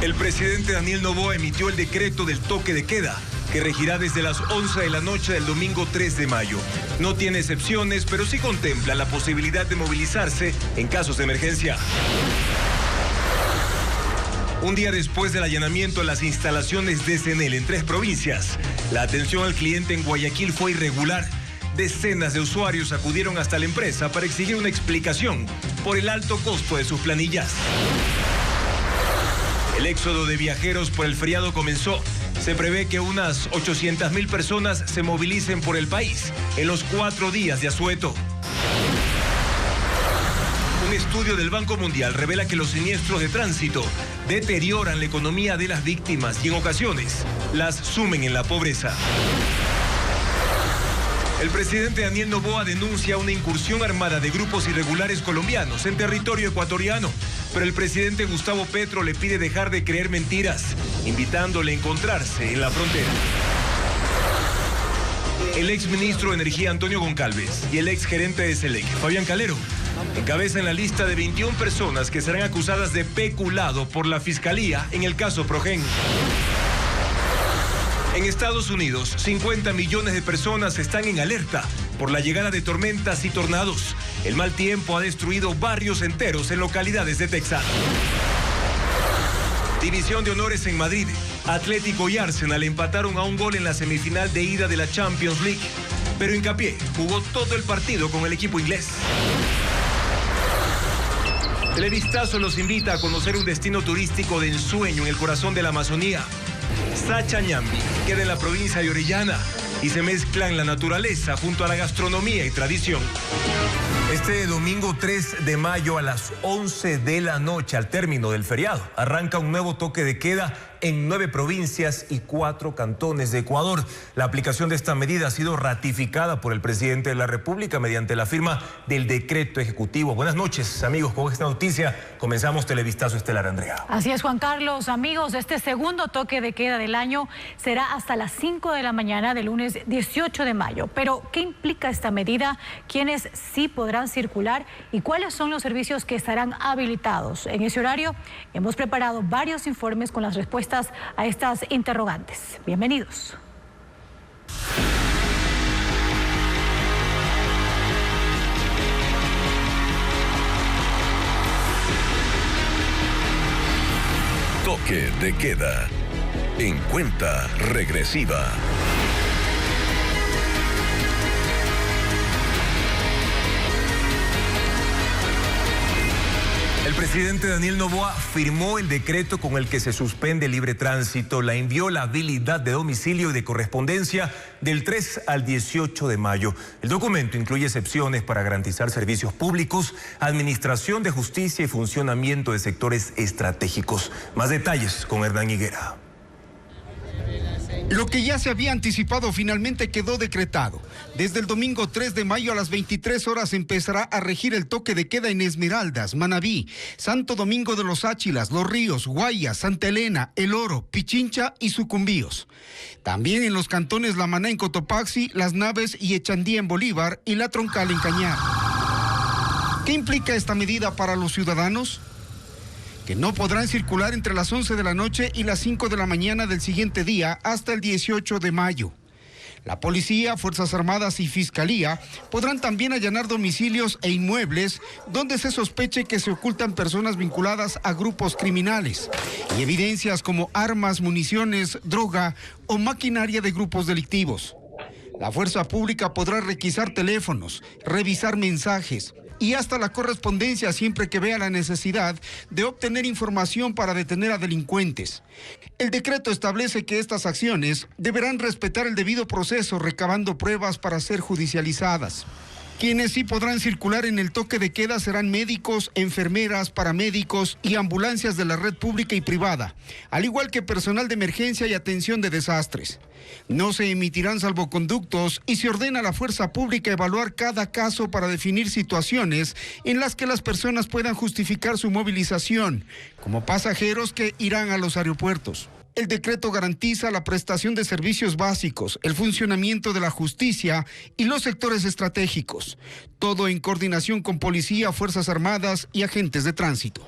El presidente Daniel Noboa emitió el decreto del toque de queda, que regirá desde las 11 de la noche del domingo 3 de mayo. No tiene excepciones, pero sí contempla la posibilidad de movilizarse en casos de emergencia. Un día después del allanamiento a las instalaciones de CNEL en 3 provincias, la atención al cliente en Guayaquil fue irregular. Decenas de usuarios acudieron hasta la empresa para exigir una explicación por el alto costo de sus planillas. El éxodo de viajeros por el feriado comenzó. Se prevé que unas 800,000 personas se movilicen por el país en los 4 días de asueto. Un estudio del Banco Mundial revela que los siniestros de tránsito deterioran la economía de las víctimas y en ocasiones las sumen en la pobreza. El presidente Daniel Noboa denuncia una incursión armada de grupos irregulares colombianos en territorio ecuatoriano, pero el presidente Gustavo Petro le pide dejar de creer mentiras, invitándole a encontrarse en la frontera. El exministro de Energía Antonio Goncalves y el exgerente de SELEC, Fabián Calero, encabezan la lista de 21 personas que serán acusadas de peculado por la Fiscalía en el caso Progen. En Estados Unidos, 50 millones de personas están en alerta por la llegada de tormentas y tornados. El mal tiempo ha destruido barrios enteros en localidades de Texas. División de honores en Madrid. Atlético y Arsenal empataron a un gol en la semifinal de ida de la Champions League. Pero Hincapié jugó todo el partido con el equipo inglés. Televistazo los invita a conocer un destino turístico de ensueño en el corazón de la Amazonía. Sachañambi queda en la provincia de Orellana y se mezclan la naturaleza junto a la gastronomía y tradición. Este domingo 3 de mayo a las 11 de la noche, al término del feriado, arranca un nuevo toque de queda en 9 provincias y 4 cantones de Ecuador. La aplicación de esta medida ha sido ratificada por el presidente de la República mediante la firma del decreto ejecutivo. Buenas noches, amigos. Con esta noticia comenzamos Televistazo Estelar, Andrea. Así es, Juan Carlos. Amigos, este segundo toque de queda del año será hasta las 5 de la mañana del lunes 18 de mayo. Pero, ¿qué implica esta medida? ¿Quiénes sí podrán circular? ¿Y cuáles son los servicios que estarán habilitados? En ese horario hemos preparado varios informes con las respuestas a estas interrogantes. Bienvenidos. Toque de queda en cuenta regresiva. El presidente Daniel Noboa firmó el decreto con el que se suspende el libre tránsito, la inviolabilidad de domicilio y de correspondencia del 3 al 18 de mayo. El documento incluye excepciones para garantizar servicios públicos, administración de justicia y funcionamiento de sectores estratégicos. Más detalles con Hernán Higuera. Lo que ya se había anticipado finalmente quedó decretado. Desde el domingo 3 de mayo a las 23 horas empezará a regir el toque de queda en Esmeraldas, Manabí, Santo Domingo de los Áchilas, Los Ríos, Guayas, Santa Elena, El Oro, Pichincha y Sucumbíos. También en los cantones La Maná en Cotopaxi, Las Naves y Echandía en Bolívar y La Troncal en Cañar. ¿Qué implica esta medida para los ciudadanos? Que no podrán circular entre las 11 de la noche y las 5 de la mañana del siguiente día hasta el 18 de mayo. La policía, Fuerzas Armadas y Fiscalía podrán también allanar domicilios e inmuebles donde se sospeche que se ocultan personas vinculadas a grupos criminales y evidencias como armas, municiones, droga o maquinaria de grupos delictivos. La fuerza pública podrá requisar teléfonos, revisar mensajes y hasta la correspondencia siempre que vea la necesidad de obtener información para detener a delincuentes. El decreto establece que estas acciones deberán respetar el debido proceso, recabando pruebas para ser judicializadas. Quienes sí podrán circular en el toque de queda serán médicos, enfermeras, paramédicos y ambulancias de la red pública y privada, al igual que personal de emergencia y atención de desastres. No se emitirán salvoconductos y se ordena a la fuerza pública evaluar cada caso para definir situaciones en las que las personas puedan justificar su movilización, como pasajeros que irán a los aeropuertos. El decreto garantiza la prestación de servicios básicos, el funcionamiento de la justicia y los sectores estratégicos, todo en coordinación con policía, Fuerzas Armadas y agentes de tránsito.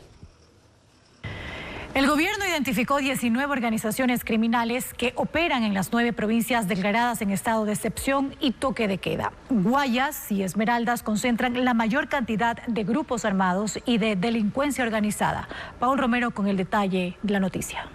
El gobierno identificó 19 organizaciones criminales que operan en las 9 provincias declaradas en estado de excepción y toque de queda. Guayas y Esmeraldas concentran la mayor cantidad de grupos armados y de delincuencia organizada. Paul Romero con el detalle de la noticia.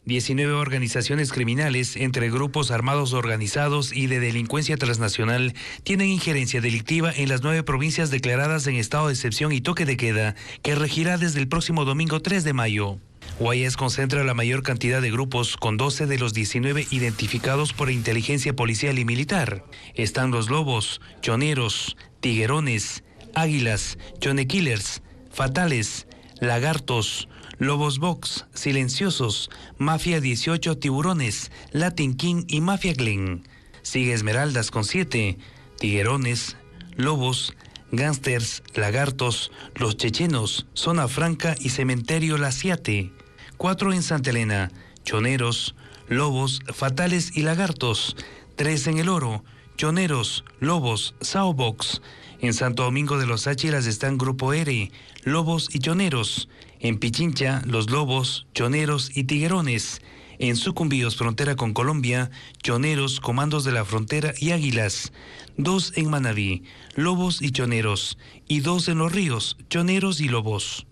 19 organizaciones criminales, entre grupos armados organizados y de delincuencia transnacional, tienen injerencia delictiva en las 9 provincias declaradas en estado de excepción y toque de queda, que regirá desde el próximo domingo 3 de mayo. Guayas concentra la mayor cantidad de grupos, con 12 de los 19 identificados por inteligencia policial y militar. Están los Lobos, Choneros, Tiguerones, Águilas, Chonekillers, Fatales, Lagartos, Lobos Box, Silenciosos, Mafia 18 Tiburones, Latin King y Mafia Glen. Sigue Esmeraldas con 7, Tiguerones, Lobos, Gangsters, Lagartos, Los Chechenos, Zona Franca y Cementerio La Ciate. 4 en Santa Elena, Choneros, Lobos, Fatales y Lagartos. 3 en El Oro, Choneros, Lobos, Sao Box. En Santo Domingo de los Áchilas están Grupo R, Lobos y Choneros. En Pichincha, los Lobos, Choneros y Tiguerones. En Sucumbíos, frontera con Colombia, Choneros, Comandos de la Frontera y Águilas. 2 en Manabí, Lobos y Choneros. Y 2 en Los Ríos, Choneros y Lobos.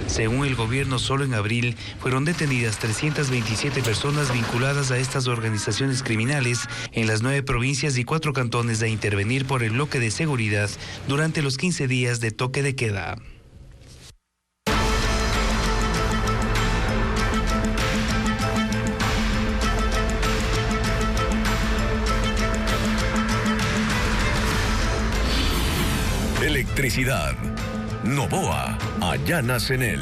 Según el gobierno, solo en abril fueron detenidas 327 personas vinculadas a estas organizaciones criminales en las 9 provincias y 4 cantones de intervenir por el bloque de seguridad durante los 15 días de toque de queda. Electricidad. Novoa, allana Cenel.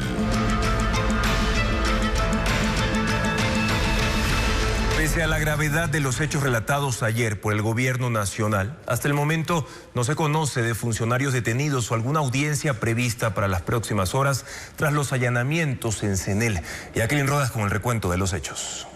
Pese a la gravedad de los hechos relatados ayer por el gobierno nacional, hasta el momento no se conoce de funcionarios detenidos o alguna audiencia prevista para las próximas horas tras los allanamientos en Cenel. Jacqueline Rodas con el recuento de los hechos.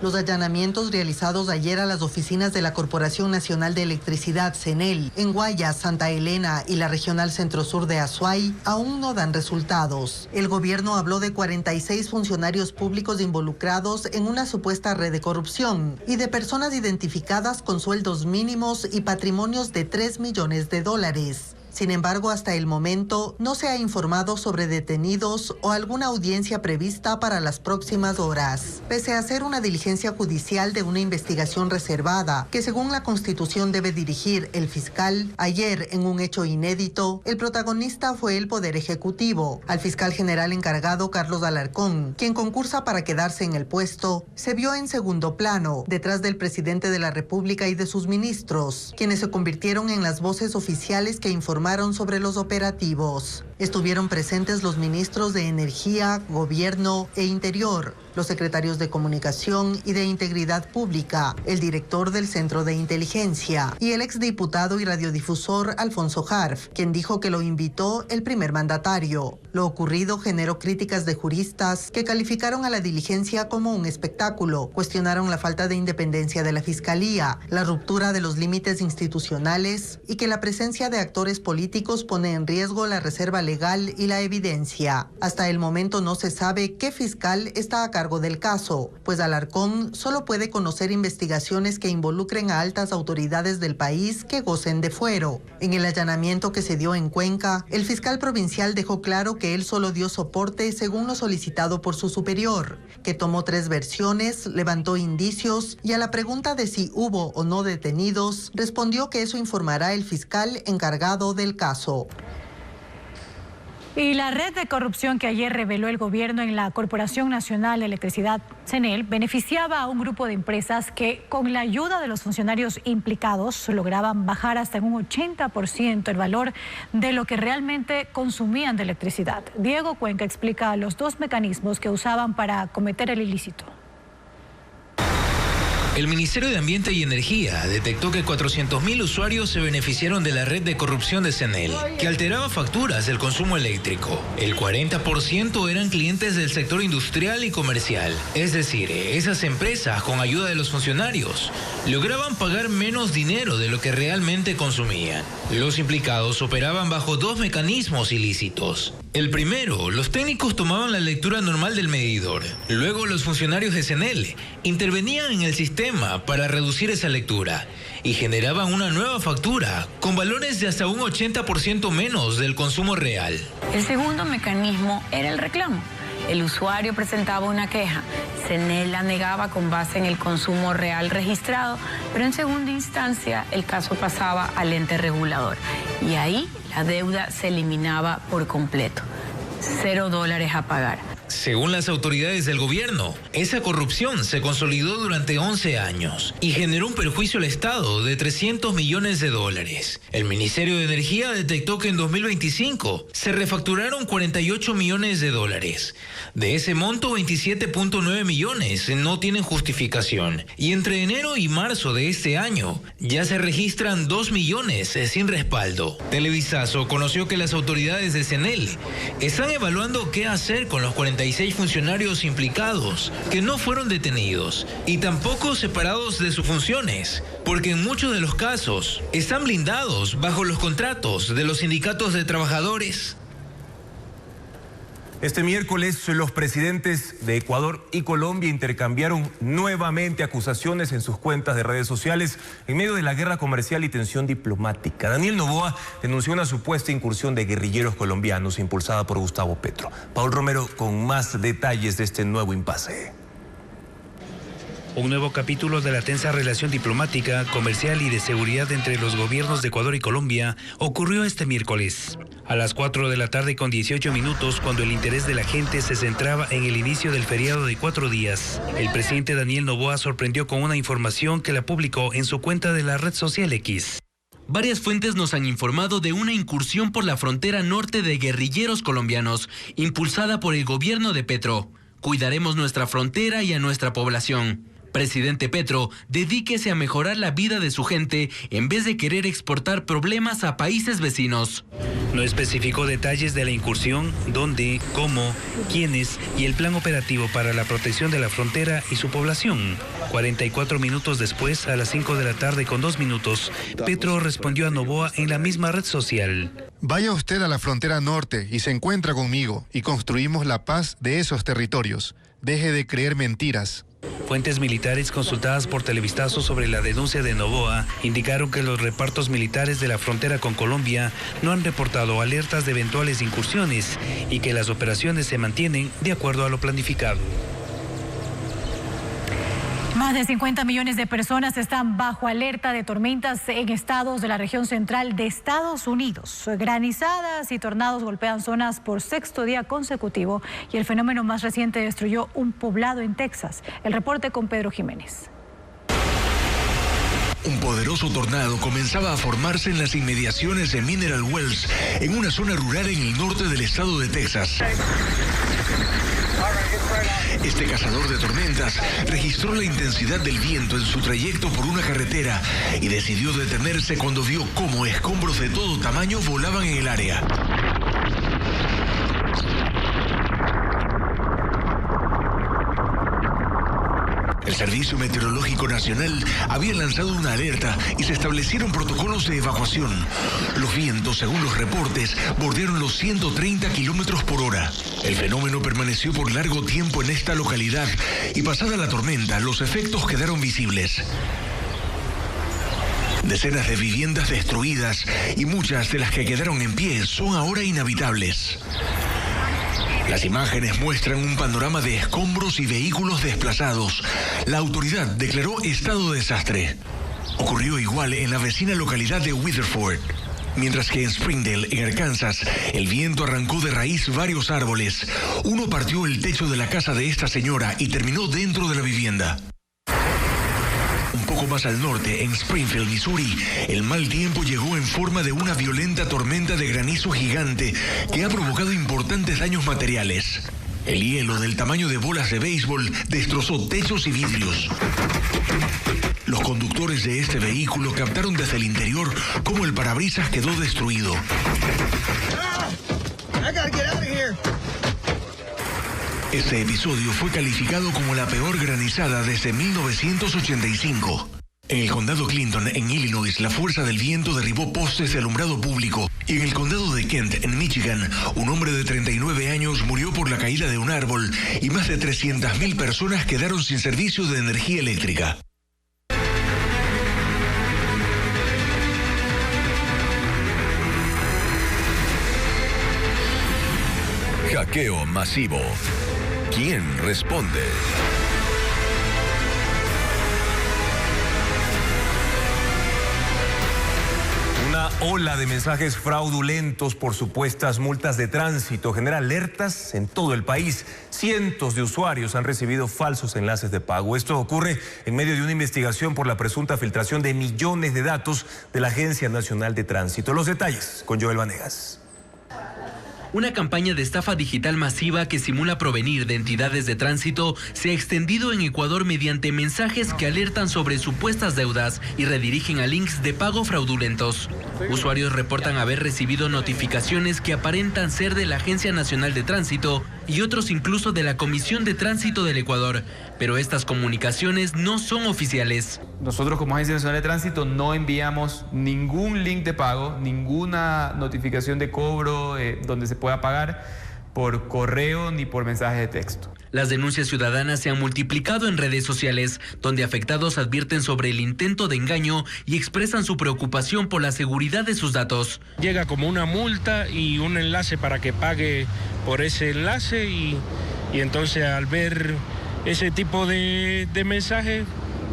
Los allanamientos realizados ayer a las oficinas de la Corporación Nacional de Electricidad, CENEL, en Guayas, Santa Elena y la Regional Centro-Sur de Azuay, aún no dan resultados. El gobierno habló de 46 funcionarios públicos involucrados en una supuesta red de corrupción y de personas identificadas con sueldos mínimos y patrimonios de $3 millones. Sin embargo, hasta el momento no se ha informado sobre detenidos o alguna audiencia prevista para las próximas horas. Pese a ser una diligencia judicial de una investigación reservada que según la Constitución debe dirigir el fiscal, ayer en un hecho inédito, el protagonista fue el Poder Ejecutivo. Al fiscal general encargado Carlos Alarcón, quien concursa para quedarse en el puesto, se vio en segundo plano, detrás del presidente de la República y de sus ministros, quienes se convirtieron en las voces oficiales que informaron sobre los operativos. Estuvieron presentes los ministros de Energía, Gobierno e Interior, los secretarios de Comunicación y de Integridad Pública, el director del Centro de Inteligencia y el exdiputado y radiodifusor Alfonso Harf, quien dijo que lo invitó el primer mandatario. Lo ocurrido generó críticas de juristas que calificaron a la diligencia como un espectáculo, cuestionaron la falta de independencia de la Fiscalía, la ruptura de los límites institucionales y que la presencia de actores políticos pone en riesgo la reserva legal y la evidencia. Hasta el momento no se sabe qué fiscal está a cargo del caso, pues Alarcón solo puede conocer investigaciones que involucren a altas autoridades del país que gocen de fuero. En el allanamiento que se dio en Cuenca, el fiscal provincial dejó claro que él solo dio soporte según lo solicitado por su superior, que tomó 3 versiones, levantó indicios y a la pregunta de si hubo o no detenidos, respondió que eso informará el fiscal encargado del caso. Y la red de corrupción que ayer reveló el gobierno en la Corporación Nacional de Electricidad, CENEL, beneficiaba a un grupo de empresas que, con la ayuda de los funcionarios implicados, lograban bajar hasta en un 80% el valor de lo que realmente consumían de electricidad. Diego Cuenca explica los 2 mecanismos que usaban para cometer el ilícito. El Ministerio de Ambiente y Energía detectó que 400.000 usuarios se beneficiaron de la red de corrupción de CENEL, que alteraba facturas del consumo eléctrico. El 40% eran clientes del sector industrial y comercial. Es decir, esas empresas, con ayuda de los funcionarios, lograban pagar menos dinero de lo que realmente consumían. Los implicados operaban bajo 2 mecanismos ilícitos. El primero, los técnicos tomaban la lectura normal del medidor. Luego los funcionarios de CNEL intervenían en el sistema para reducir esa lectura y generaban una nueva factura con valores de hasta un 80% menos del consumo real. El segundo mecanismo era el reclamo. El usuario presentaba una queja. CNEL la negaba con base en el consumo real registrado, pero en segunda instancia el caso pasaba al ente regulador. Y ahí la deuda se eliminaba por completo. $0 a pagar. Según las autoridades del gobierno, esa corrupción se consolidó durante 11 años y generó un perjuicio al Estado de $300 millones. El Ministerio de Energía detectó que en 2025 se refacturaron $48 millones. De ese monto, 27.9 millones no tienen justificación. Y entre enero y marzo de este año, ya se registran 2 millones sin respaldo. Televisazo conoció que las autoridades de CNEL están evaluando qué hacer con los 46 funcionarios implicados que no fueron detenidos y tampoco separados de sus funciones, porque en muchos de los casos están blindados bajo los contratos de los sindicatos de trabajadores. Este miércoles, los presidentes de Ecuador y Colombia intercambiaron nuevamente acusaciones en sus cuentas de redes sociales en medio de la guerra comercial y tensión diplomática. Daniel Noboa denunció una supuesta incursión de guerrilleros colombianos impulsada por Gustavo Petro. Paul Romero con más detalles de este nuevo impasse. Un nuevo capítulo de la tensa relación diplomática, comercial y de seguridad entre los gobiernos de Ecuador y Colombia ocurrió este miércoles. A las 4 de la tarde con 18 minutos, cuando el interés de la gente se centraba en el inicio del feriado de 4 días, el presidente Daniel Noboa sorprendió con una información que la publicó en su cuenta de la red social X. Varias fuentes nos han informado de una incursión por la frontera norte de guerrilleros colombianos, impulsada por el gobierno de Petro. Cuidaremos nuestra frontera y a nuestra población. Presidente Petro, dedíquese a mejorar la vida de su gente en vez de querer exportar problemas a países vecinos. No especificó detalles de la incursión, dónde, cómo, quiénes y el plan operativo para la protección de la frontera y su población. 44 minutos después, a las 5 de la tarde con 2 minutos, Petro respondió a Noboa en la misma red social. Vaya usted a la frontera norte y se encuentra conmigo y construimos la paz de esos territorios. Deje de creer mentiras. Fuentes militares consultadas por Televistazo sobre la denuncia de Noboa indicaron que los repartos militares de la frontera con Colombia no han reportado alertas de eventuales incursiones y que las operaciones se mantienen de acuerdo a lo planificado. Más de 50 millones de personas están bajo alerta de tormentas en estados de la región central de Estados Unidos. Granizadas y tornados golpean zonas por 6º día consecutivo y el fenómeno más reciente destruyó un poblado en Texas. El reporte con Pedro Jiménez. Un poderoso tornado comenzaba a formarse en las inmediaciones de Mineral Wells, en una zona rural en el norte del estado de Texas. Este cazador de tormentas registró la intensidad del viento en su trayecto por una carretera y decidió detenerse cuando vio cómo escombros de todo tamaño volaban en el área. El Servicio Meteorológico Nacional había lanzado una alerta y se establecieron protocolos de evacuación. Los vientos, según los reportes, bordearon los 130 kilómetros por hora. El fenómeno permaneció por largo tiempo en esta localidad y pasada la tormenta, los efectos quedaron visibles. Decenas de viviendas destruidas y muchas de las que quedaron en pie son ahora inhabitables. Las imágenes muestran un panorama de escombros y vehículos desplazados. La autoridad declaró estado de desastre. Ocurrió igual en la vecina localidad de Weatherford. Mientras que en Springdale, en Arkansas, el viento arrancó de raíz varios árboles. Uno partió el techo de la casa de esta señora y terminó dentro de la vivienda. Un poco más al norte, en Springfield, Missouri, el mal tiempo llegó en forma de una violenta tormenta de granizo gigante que ha provocado importantes daños materiales. El hielo del tamaño de bolas de béisbol destrozó techos y vidrios. Los conductores de este vehículo captaron desde el interior cómo el parabrisas quedó destruido. Este episodio fue calificado como la peor granizada desde 1985. En el condado Clinton, en Illinois, la fuerza del viento derribó postes de alumbrado público. Y en el condado de Kent, en Michigan, un hombre de 39 años murió por la caída de un árbol y más de 300.000 personas quedaron sin servicio de energía eléctrica. Hackeo masivo. ¿Quién responde? Una ola de mensajes fraudulentos por supuestas multas de tránsito genera alertas en todo el país. Cientos de usuarios han recibido falsos enlaces de pago. Esto ocurre en medio de una investigación por la presunta filtración de millones de datos de la Agencia Nacional de Tránsito. Los detalles con Joel Vanegas. Una campaña de estafa digital masiva que simula provenir de entidades de tránsito se ha extendido en Ecuador mediante mensajes que alertan sobre supuestas deudas y redirigen a links de pago fraudulentos. Usuarios reportan haber recibido notificaciones que aparentan ser de la Agencia Nacional de Tránsito y otros incluso de la Comisión de Tránsito del Ecuador, pero estas comunicaciones no son oficiales. Nosotros como Agencia Nacional de Tránsito no enviamos ningún link de pago, ninguna notificación de cobro donde se pueda pagar por correo ni por mensaje de texto. Las denuncias ciudadanas se han multiplicado en redes sociales, donde afectados advierten sobre el intento de engaño y expresan su preocupación por la seguridad de sus datos. Llega como una multa y un enlace para que pague por ese enlace y entonces al ver ese tipo de mensajes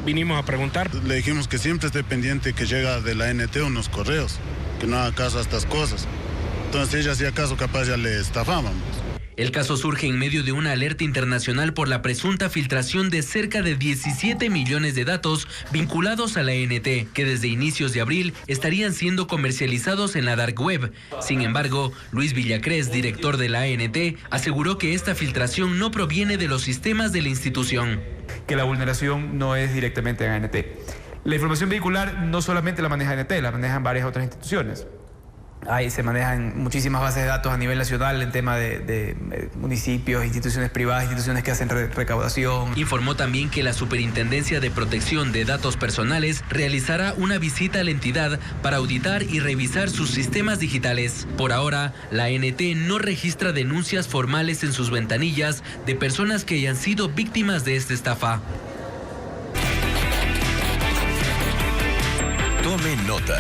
vinimos a preguntar. Le dijimos que siempre esté pendiente que llega de la ANT unos correos, que no haga caso a estas cosas. Entonces, si ella hacía caso, capaz ya le estafábamos. El caso surge en medio de una alerta internacional por la presunta filtración de cerca de 17 millones de datos vinculados a la ANT, que desde inicios de abril estarían siendo comercializados en la dark web. Sin embargo, Luis Villacrés, director de la ANT, aseguró que esta filtración no proviene de los sistemas de la institución. Que la vulneración no es directamente en ANT. La información vehicular no solamente la maneja ANT, la manejan varias otras instituciones. Ahí se manejan muchísimas bases de datos a nivel nacional en tema de municipios, instituciones privadas, instituciones que hacen recaudación. Informó también que la Superintendencia de Protección de Datos Personales realizará una visita a la entidad para auditar y revisar sus sistemas digitales. Por ahora, la ANT no registra denuncias formales en sus ventanillas de personas que hayan sido víctimas de esta estafa. Tome nota.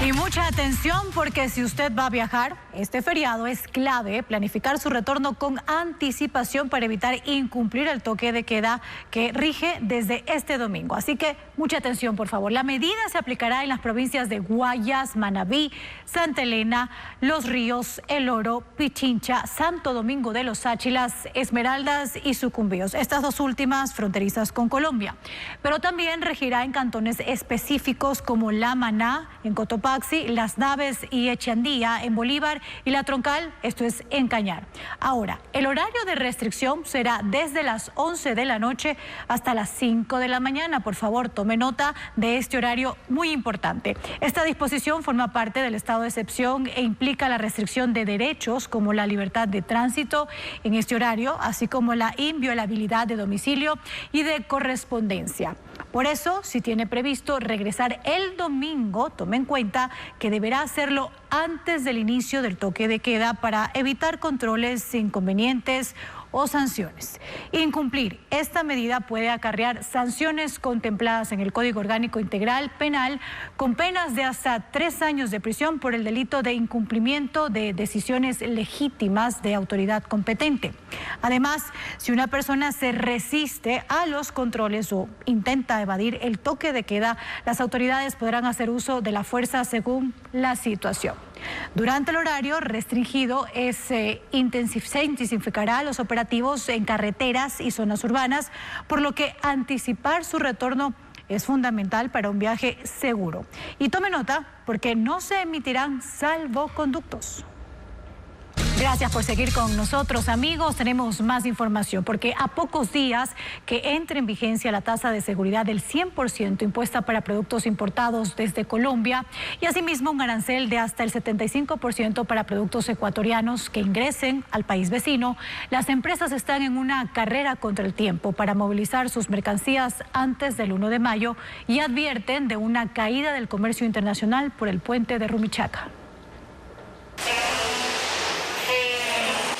Y mucha atención porque si usted va a viajar, este feriado es clave planificar su retorno con anticipación para evitar incumplir el toque de queda que rige desde este domingo. Así que mucha atención, por favor. La medida se aplicará en las provincias de Guayas, Manabí, Santa Elena, Los Ríos, El Oro, Pichincha, Santo Domingo de los Áchilas, Esmeraldas y Sucumbíos. Estas dos últimas fronterizas con Colombia. Pero también regirá en cantones específicos como La Maná, en Cotopaxi, Las Naves y Echandía, en Bolívar, y La Troncal, esto es en Cañar. Ahora, el horario de restricción será desde las 11 de la noche hasta las 5 de la mañana. Por favor, tome nota de este horario muy importante. Esta disposición forma parte del estado de excepción e implica la restricción de derechos como la libertad de tránsito en este horario, así como la inviolabilidad de domicilio y de correspondencia. Por eso, si tiene previsto regresar el domingo, tome en cuenta que deberá hacerlo antes del inicio del toque de queda para evitar controles inconvenientes o sanciones. Incumplir esta medida puede acarrear sanciones contempladas en el Código Orgánico Integral Penal con penas de hasta 3 años de prisión por el delito de incumplimiento de decisiones legítimas de autoridad competente. Además, si una persona se resiste a los controles o intenta evadir el toque de queda, las autoridades podrán hacer uso de la fuerza según la situación. Durante el horario restringido se intensificará los operativos en carreteras y zonas urbanas, por lo que anticipar su retorno es fundamental para un viaje seguro. Y tome nota porque no se emitirán salvoconductos. Gracias por seguir con nosotros, amigos. Tenemos más información porque a pocos días que entre en vigencia la tasa de seguridad del 100% impuesta para productos importados desde Colombia y asimismo un arancel de hasta el 75% para productos ecuatorianos que ingresen al país vecino, las empresas están en una carrera contra el tiempo para movilizar sus mercancías antes del 1 de mayo y advierten de una caída del comercio internacional por el puente de Rumichaca.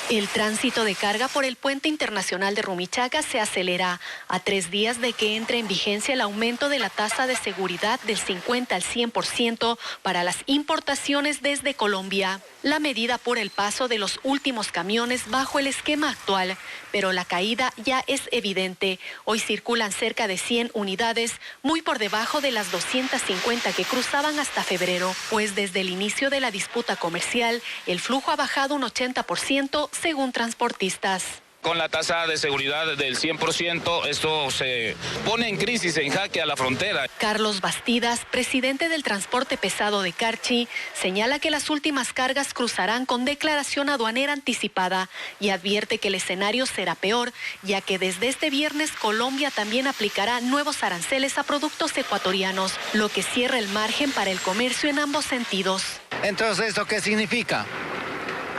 El tránsito de carga por el puente internacional de Rumichaca se acelera a 3 días de que entre en vigencia el aumento de la tasa de seguridad del 50 al 100% para las importaciones desde Colombia. La medida por el paso de los últimos camiones bajo el esquema actual, pero la caída ya es evidente. Hoy circulan cerca de 100 unidades, muy por debajo de las 250 que cruzaban hasta febrero, pues desde el inicio de la disputa comercial, el flujo ha bajado un 80% según transportistas. Con la tasa de seguridad del 100%, esto se pone en crisis, en jaque a la frontera. Carlos Bastidas, presidente del transporte pesado de Carchi, señala que las últimas cargas cruzarán con declaración aduanera anticipada y advierte que el escenario será peor, ya que desde este viernes Colombia también aplicará nuevos aranceles a productos ecuatorianos, lo que cierra el margen para el comercio en ambos sentidos. Entonces, ¿esto qué significa?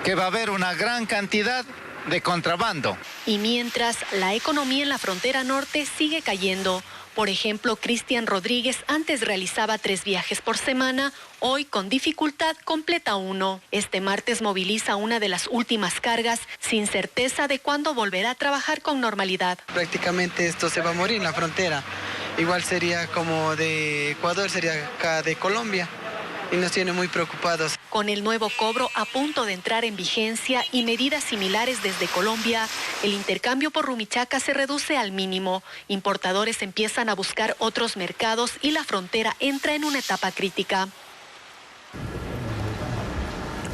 Que va a haber una gran cantidad de contrabando. Y mientras, la economía en la frontera norte sigue cayendo. Por ejemplo, Cristian Rodríguez antes realizaba 3 viajes por semana, hoy con dificultad completa 1. Este martes moviliza una de las últimas cargas sin certeza de cuándo volverá a trabajar con normalidad. Prácticamente esto se va a morir en la frontera. Igual sería como de Ecuador, sería acá de Colombia. Y nos tiene muy preocupados. Con el nuevo cobro a punto de entrar en vigencia y medidas similares desde Colombia, el intercambio por Rumichaca se reduce al mínimo. Importadores empiezan a buscar otros mercados y la frontera entra en una etapa crítica.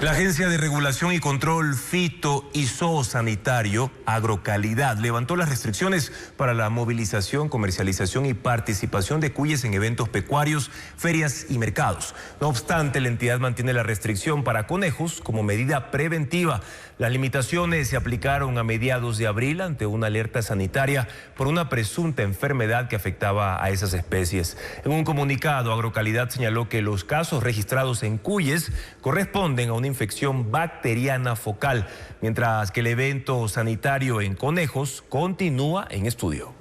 La Agencia de Regulación y Control Fito y Zoosanitario Agrocalidad levantó las restricciones para la movilización, comercialización y participación de cuyes en eventos pecuarios, ferias y mercados. No obstante, la entidad mantiene la restricción para conejos como medida preventiva. Las limitaciones se aplicaron a mediados de abril ante una alerta sanitaria por una presunta enfermedad que afectaba a esas especies. En un comunicado, Agrocalidad señaló que los casos registrados en cuyes corresponden a una infección bacteriana focal, mientras que el evento sanitario en conejos continúa en estudio.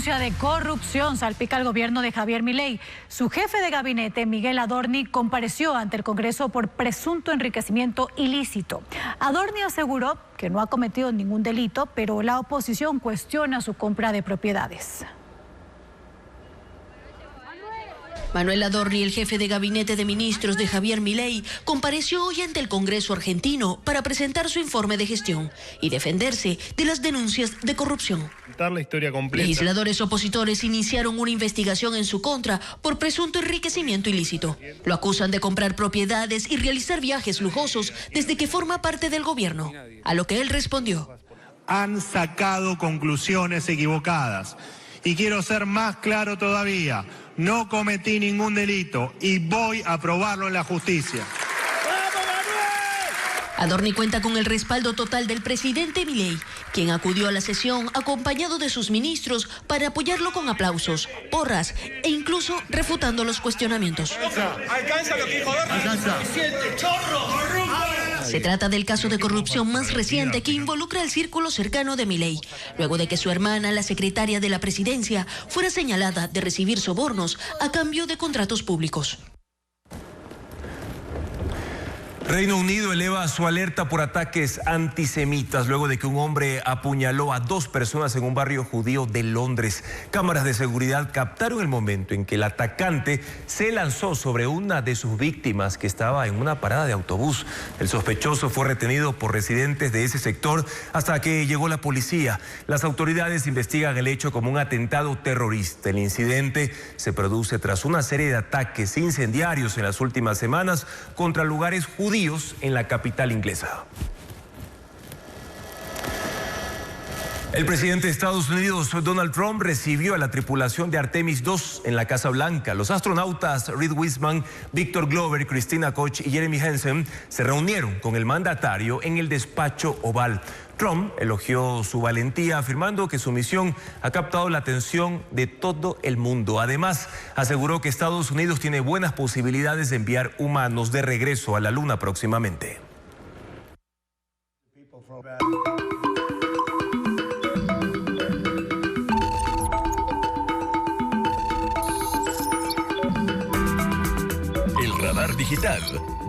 De corrupción salpica al gobierno de Javier Milei. Su jefe de gabinete, Miguel Adorni, compareció ante el Congreso por presunto enriquecimiento ilícito. Adorni aseguró que no ha cometido ningún delito, pero la oposición cuestiona su compra de propiedades. Manuel Adorni, el jefe de gabinete de ministros de Javier Milei, compareció hoy ante el Congreso argentino para presentar su informe de gestión y defenderse de las denuncias de corrupción. La historia completa. Legisladores opositores iniciaron una investigación en su contra por presunto enriquecimiento ilícito. Lo acusan de comprar propiedades y realizar viajes lujosos desde que forma parte del gobierno, a lo que él respondió. Han sacado conclusiones equivocadas. Y quiero ser más claro todavía. No cometí ningún delito y voy a probarlo en la justicia. Adorni cuenta con el respaldo total del presidente Milei, quien acudió a la sesión acompañado de sus ministros para apoyarlo con aplausos, porras e incluso refutando los cuestionamientos. Alcanza lo que dijo Adorni. Se trata del caso de corrupción más reciente que involucra al círculo cercano de Milei, luego de que su hermana, la secretaria de la presidencia, fuera señalada de recibir sobornos a cambio de contratos públicos. Reino Unido eleva su alerta por ataques antisemitas luego de que un hombre apuñaló a 2 personas en un barrio judío de Londres. Cámaras de seguridad captaron el momento en que el atacante se lanzó sobre una de sus víctimas que estaba en una parada de autobús. El sospechoso fue retenido por residentes de ese sector hasta que llegó la policía. Las autoridades investigan el hecho como un atentado terrorista. El incidente se produce tras una serie de ataques incendiarios en las últimas semanas contra lugares judíos en la capital inglesa. El presidente de Estados Unidos, Donald Trump, recibió a la tripulación de Artemis II en la Casa Blanca. Los astronautas Reed Wiseman, Victor Glover, Christina Koch y Jeremy Hansen se reunieron con el mandatario en el despacho oval. Trump elogió su valentía, afirmando que su misión ha captado la atención de todo el mundo. Además, aseguró que Estados Unidos tiene buenas posibilidades de enviar humanos de regreso a la Luna próximamente. El radar digital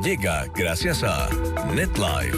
llega gracias a NetLife.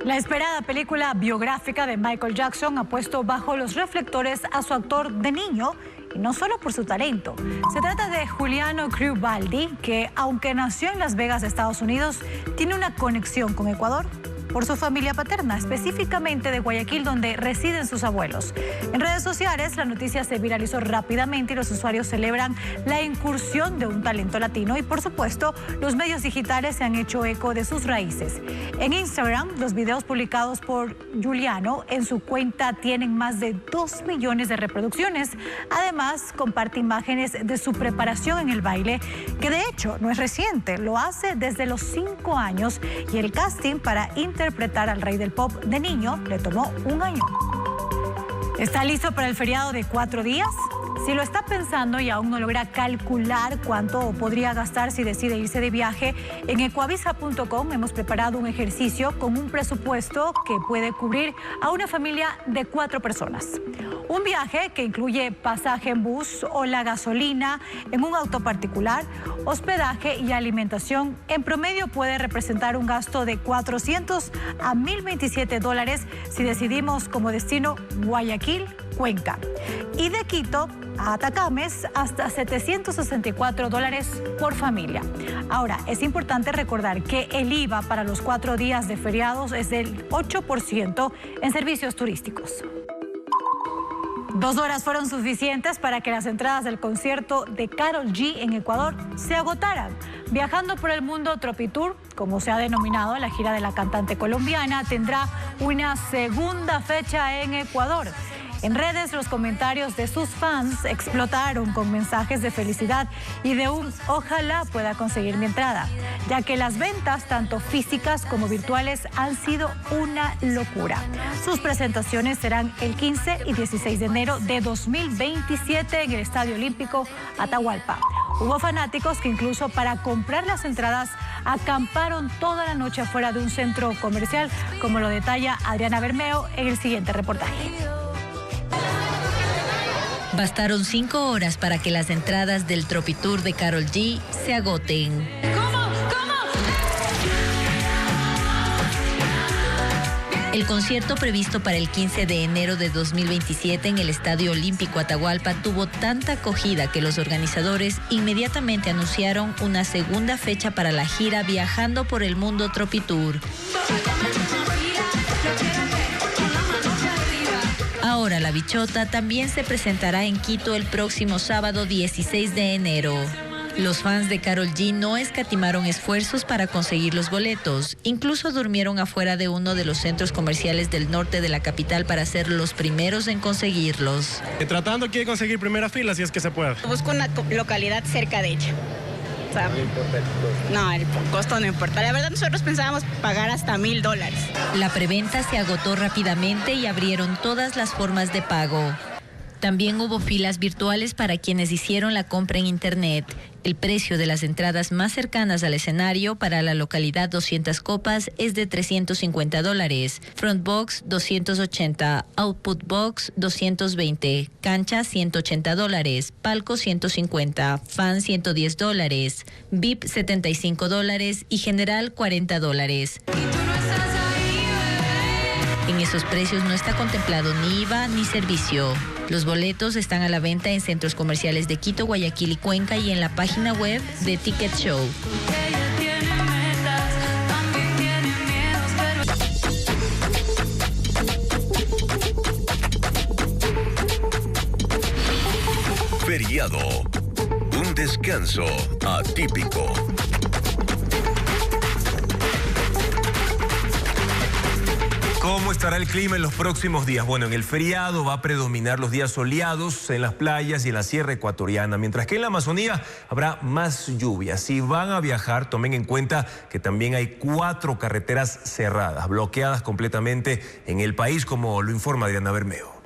La esperada película biográfica de Michael Jackson ha puesto bajo los reflectores a su actor de niño, y no solo por su talento. Se trata de Giuliano Criobaldi, que aunque nació en Las Vegas, Estados Unidos, tiene una conexión con Ecuador por su familia paterna, específicamente de Guayaquil, donde residen sus abuelos. En redes sociales, la noticia se viralizó rápidamente y los usuarios celebran la incursión de un talento latino y, por supuesto, los medios digitales se han hecho eco de sus raíces. En Instagram, los videos publicados por Giuliano en su cuenta tienen más de 2 millones de reproducciones. Además, comparte imágenes de su preparación en el baile, que de hecho no es reciente, lo hace desde los 5 años, y el casting para interpretar al rey del pop de niño le tomó 1 año. ¿Está listo para el feriado de 4 días? Si lo está pensando y aún no logra calcular cuánto podría gastar si decide irse de viaje, en ecuavisa.com hemos preparado un ejercicio con un presupuesto que puede cubrir a una familia de 4 personas. Un viaje que incluye pasaje en bus o la gasolina en un auto particular, hospedaje y alimentación, en promedio puede representar un gasto de $400 a $1,027 si decidimos como destino Guayaquil, Cuenca, y de Quito a Atacames hasta $764 por familia. Ahora, es importante recordar que el IVA para los 4 días de feriados es del 8% en servicios turísticos. 2 horas fueron suficientes para que las entradas del concierto de Karol G en Ecuador se agotaran. Viajando por el mundo Tropitour, como se ha denominado la gira de la cantante colombiana, tendrá una segunda fecha en Ecuador. En redes, los comentarios de sus fans explotaron con mensajes de felicidad y de un ojalá pueda conseguir mi entrada, ya que las ventas, tanto físicas como virtuales, han sido una locura. Sus presentaciones serán el 15 y 16 de enero de 2027 en el Estadio Olímpico Atahualpa. Hubo fanáticos que incluso para comprar las entradas acamparon toda la noche afuera de un centro comercial, como lo detalla Adriana Bermeo en el siguiente reportaje. Bastaron 5 horas para que las entradas del Tropitour de Karol G se agoten. El concierto previsto para el 15 de enero de 2027 en el Estadio Olímpico Atahualpa tuvo tanta acogida que los organizadores inmediatamente anunciaron una segunda fecha para la gira Viajando por el Mundo Tropitour. Ahora la bichota también se presentará en Quito el próximo sábado 16 de enero. Los fans de Karol G no escatimaron esfuerzos para conseguir los boletos. Incluso durmieron afuera de uno de los centros comerciales del norte de la capital para ser los primeros en conseguirlos. Tratando de conseguir primera fila si es que se puede. Busco una localidad cerca de ella. No, el costo no importa. La verdad, nosotros pensábamos pagar hasta $1,000. La preventa se agotó rápidamente y abrieron todas las formas de pago. También hubo filas virtuales para quienes hicieron la compra en Internet. El precio de las entradas más cercanas al escenario para la localidad 200 Copas es de $350. Frontbox, $280. Output Box, $220. Cancha, $180. Palco, $150. Fan, $110. VIP, $75. Y general, $40. En esos precios no está contemplado ni IVA ni servicio. Los boletos están a la venta en centros comerciales de Quito, Guayaquil y Cuenca y en la página web de Ticket Show. Feriado. Un descanso atípico. ¿Cómo estará el clima en los próximos días? Bueno, en el feriado va a predominar los días soleados en las playas y en la sierra ecuatoriana, mientras que en la Amazonía habrá más lluvia. Si van a viajar, tomen en cuenta que también hay 4 carreteras cerradas, bloqueadas completamente en el país, como lo informa Adriana Bermeo.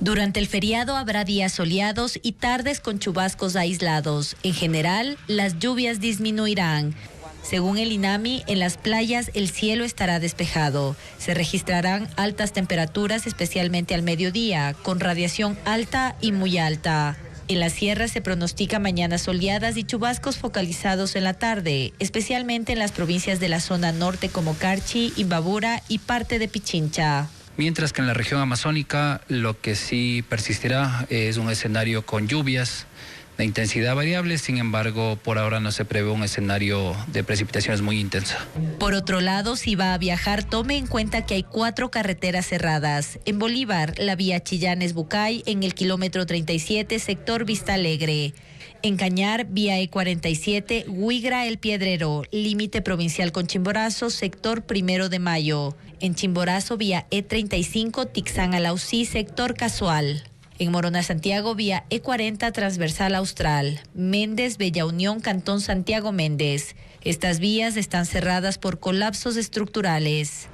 Durante el feriado habrá días soleados y tardes con chubascos aislados. En general, las lluvias disminuirán. Según el INAMI, en las playas el cielo estará despejado. Se registrarán altas temperaturas, especialmente al mediodía, con radiación alta y muy alta. En la sierra se pronostica mañanas soleadas y chubascos focalizados en la tarde, especialmente en las provincias de la zona norte como Carchi, Imbabura y parte de Pichincha. Mientras que en la región amazónica lo que sí persistirá es un escenario con lluvias de intensidad variable, sin embargo, por ahora no se prevé un escenario de precipitaciones muy intensa. Por otro lado, si va a viajar, tome en cuenta que hay 4 carreteras cerradas. En Bolívar, la vía Chillanes-Bucay, en el kilómetro 37, sector Vista Alegre. En Cañar, vía E47, Huigra-El Piedrero, límite provincial con Chimborazo, sector 1 de Mayo. En Chimborazo, vía E35, Tixán-Alausí, sector Casual. En Morona, Santiago, vía E40 transversal austral. Méndez, Bella Unión, Cantón Santiago Méndez. Estas vías están cerradas por colapsos estructurales.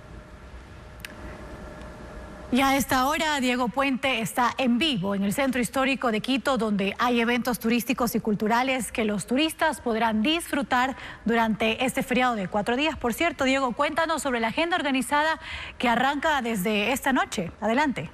Y a esta hora, Diego Puente está en vivo en el Centro Histórico de Quito, donde hay eventos turísticos y culturales que los turistas podrán disfrutar durante este feriado de 4 días. Por cierto, Diego, cuéntanos sobre la agenda organizada que arranca desde esta noche. Adelante.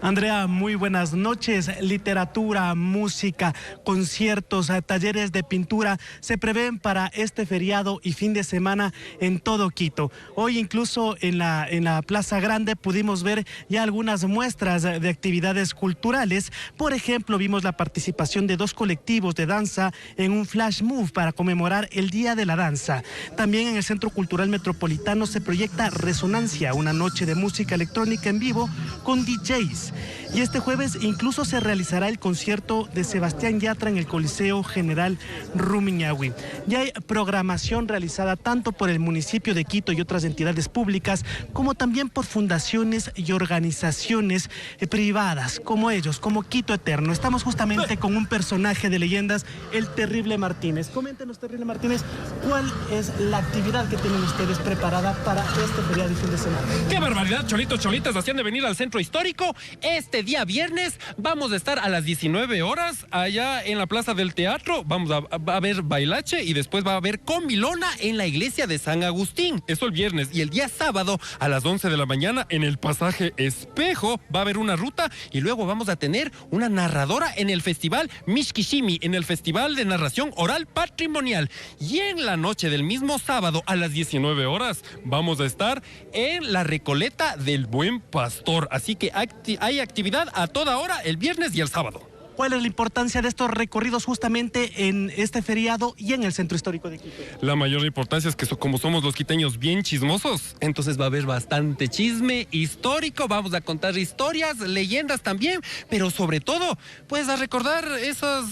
Andrea, muy buenas noches. Literatura, música, conciertos, talleres de pintura se prevén para este feriado y fin de semana en todo Quito. Hoy incluso en la Plaza Grande pudimos ver ya algunas muestras de actividades culturales. Por ejemplo, vimos la participación de 2 colectivos de danza en un flash move para conmemorar el Día de la Danza. También en el Centro Cultural Metropolitano se proyecta Resonancia, una noche de música electrónica en vivo con DJs. Y este jueves incluso se realizará el concierto de Sebastián Yatra en el Coliseo General Rumiñahui. Ya hay programación realizada tanto por el municipio de Quito y otras entidades públicas, como también por fundaciones y organizaciones privadas, como ellos, como Quito Eterno. Estamos justamente con un personaje de leyendas, el Terrible Martínez. Coméntenos, Terrible Martínez, ¿cuál es la actividad que tienen ustedes preparada para este feriado y fin de semana? ¡Qué barbaridad, cholitos, cholitas! Hacían de venir al Centro Histórico. Este día viernes vamos a estar a las 19 horas allá en la Plaza del Teatro. Vamos a ver bailache y después va a haber comilona en la iglesia de San Agustín. Eso el viernes. Y el día sábado a las 11 de la mañana en el Pasaje Espejo va a haber una ruta y luego vamos a tener una narradora en el Festival Mishkishimi, en el Festival de Narración Oral Patrimonial. Y en la noche del mismo sábado a las 19 horas vamos a estar en la Recoleta del Buen Pastor. Así que hay actividad a toda hora el viernes y el sábado. ¿Cuál es la importancia de estos recorridos justamente en este feriado y en el Centro Histórico de Quito? La mayor importancia es que como somos los quiteños bien chismosos, entonces va a haber bastante chisme histórico, vamos a contar historias, leyendas también, pero sobre todo, pues a recordar esas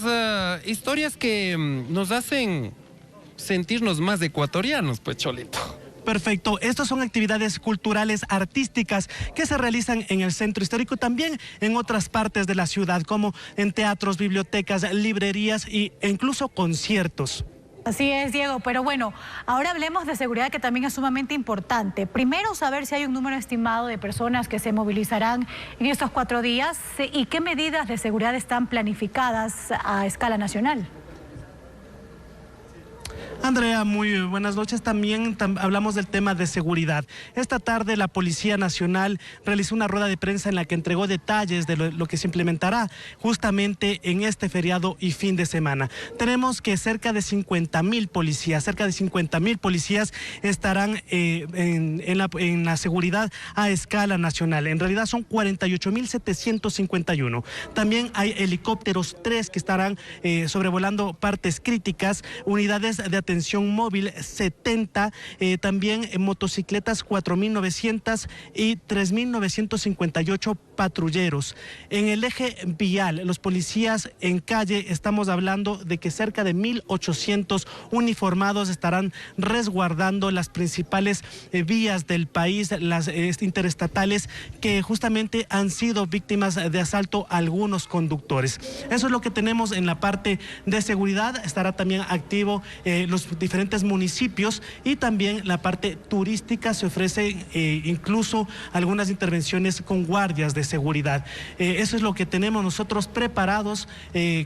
historias que nos hacen sentirnos más ecuatorianos, pues cholito. Perfecto. Estas son actividades culturales artísticas que se realizan en el Centro Histórico, también en otras partes de la ciudad, como en teatros, bibliotecas, librerías e incluso conciertos. Así es, Diego, pero bueno, ahora hablemos de seguridad, que también es sumamente importante. Primero, saber si hay un número estimado de personas que se movilizarán en estos 4 días y qué medidas de seguridad están planificadas a escala nacional. Andrea, muy buenas noches. También hablamos del tema de seguridad. Esta tarde la Policía Nacional realizó una rueda de prensa en la que entregó detalles de lo que se implementará justamente en este feriado y fin de semana. Tenemos que cerca de 50,000 policías estarán en la seguridad a escala nacional. En realidad son 48,751. También hay helicópteros 3 que estarán sobrevolando partes críticas, unidades de atención móvil 70, también motocicletas 4,900 y 3,958 patrulleros. En el eje vial, los policías en calle, estamos hablando de que cerca de 1,800 uniformados estarán resguardando las principales vías del país, las interestatales, que justamente han sido víctimas de asalto a algunos conductores. Eso es lo que tenemos en la parte de seguridad. Estará también activo los diferentes municipios, y también la parte turística. Se ofrece incluso algunas intervenciones con guardias de seguridad. Eso es lo que tenemos nosotros preparados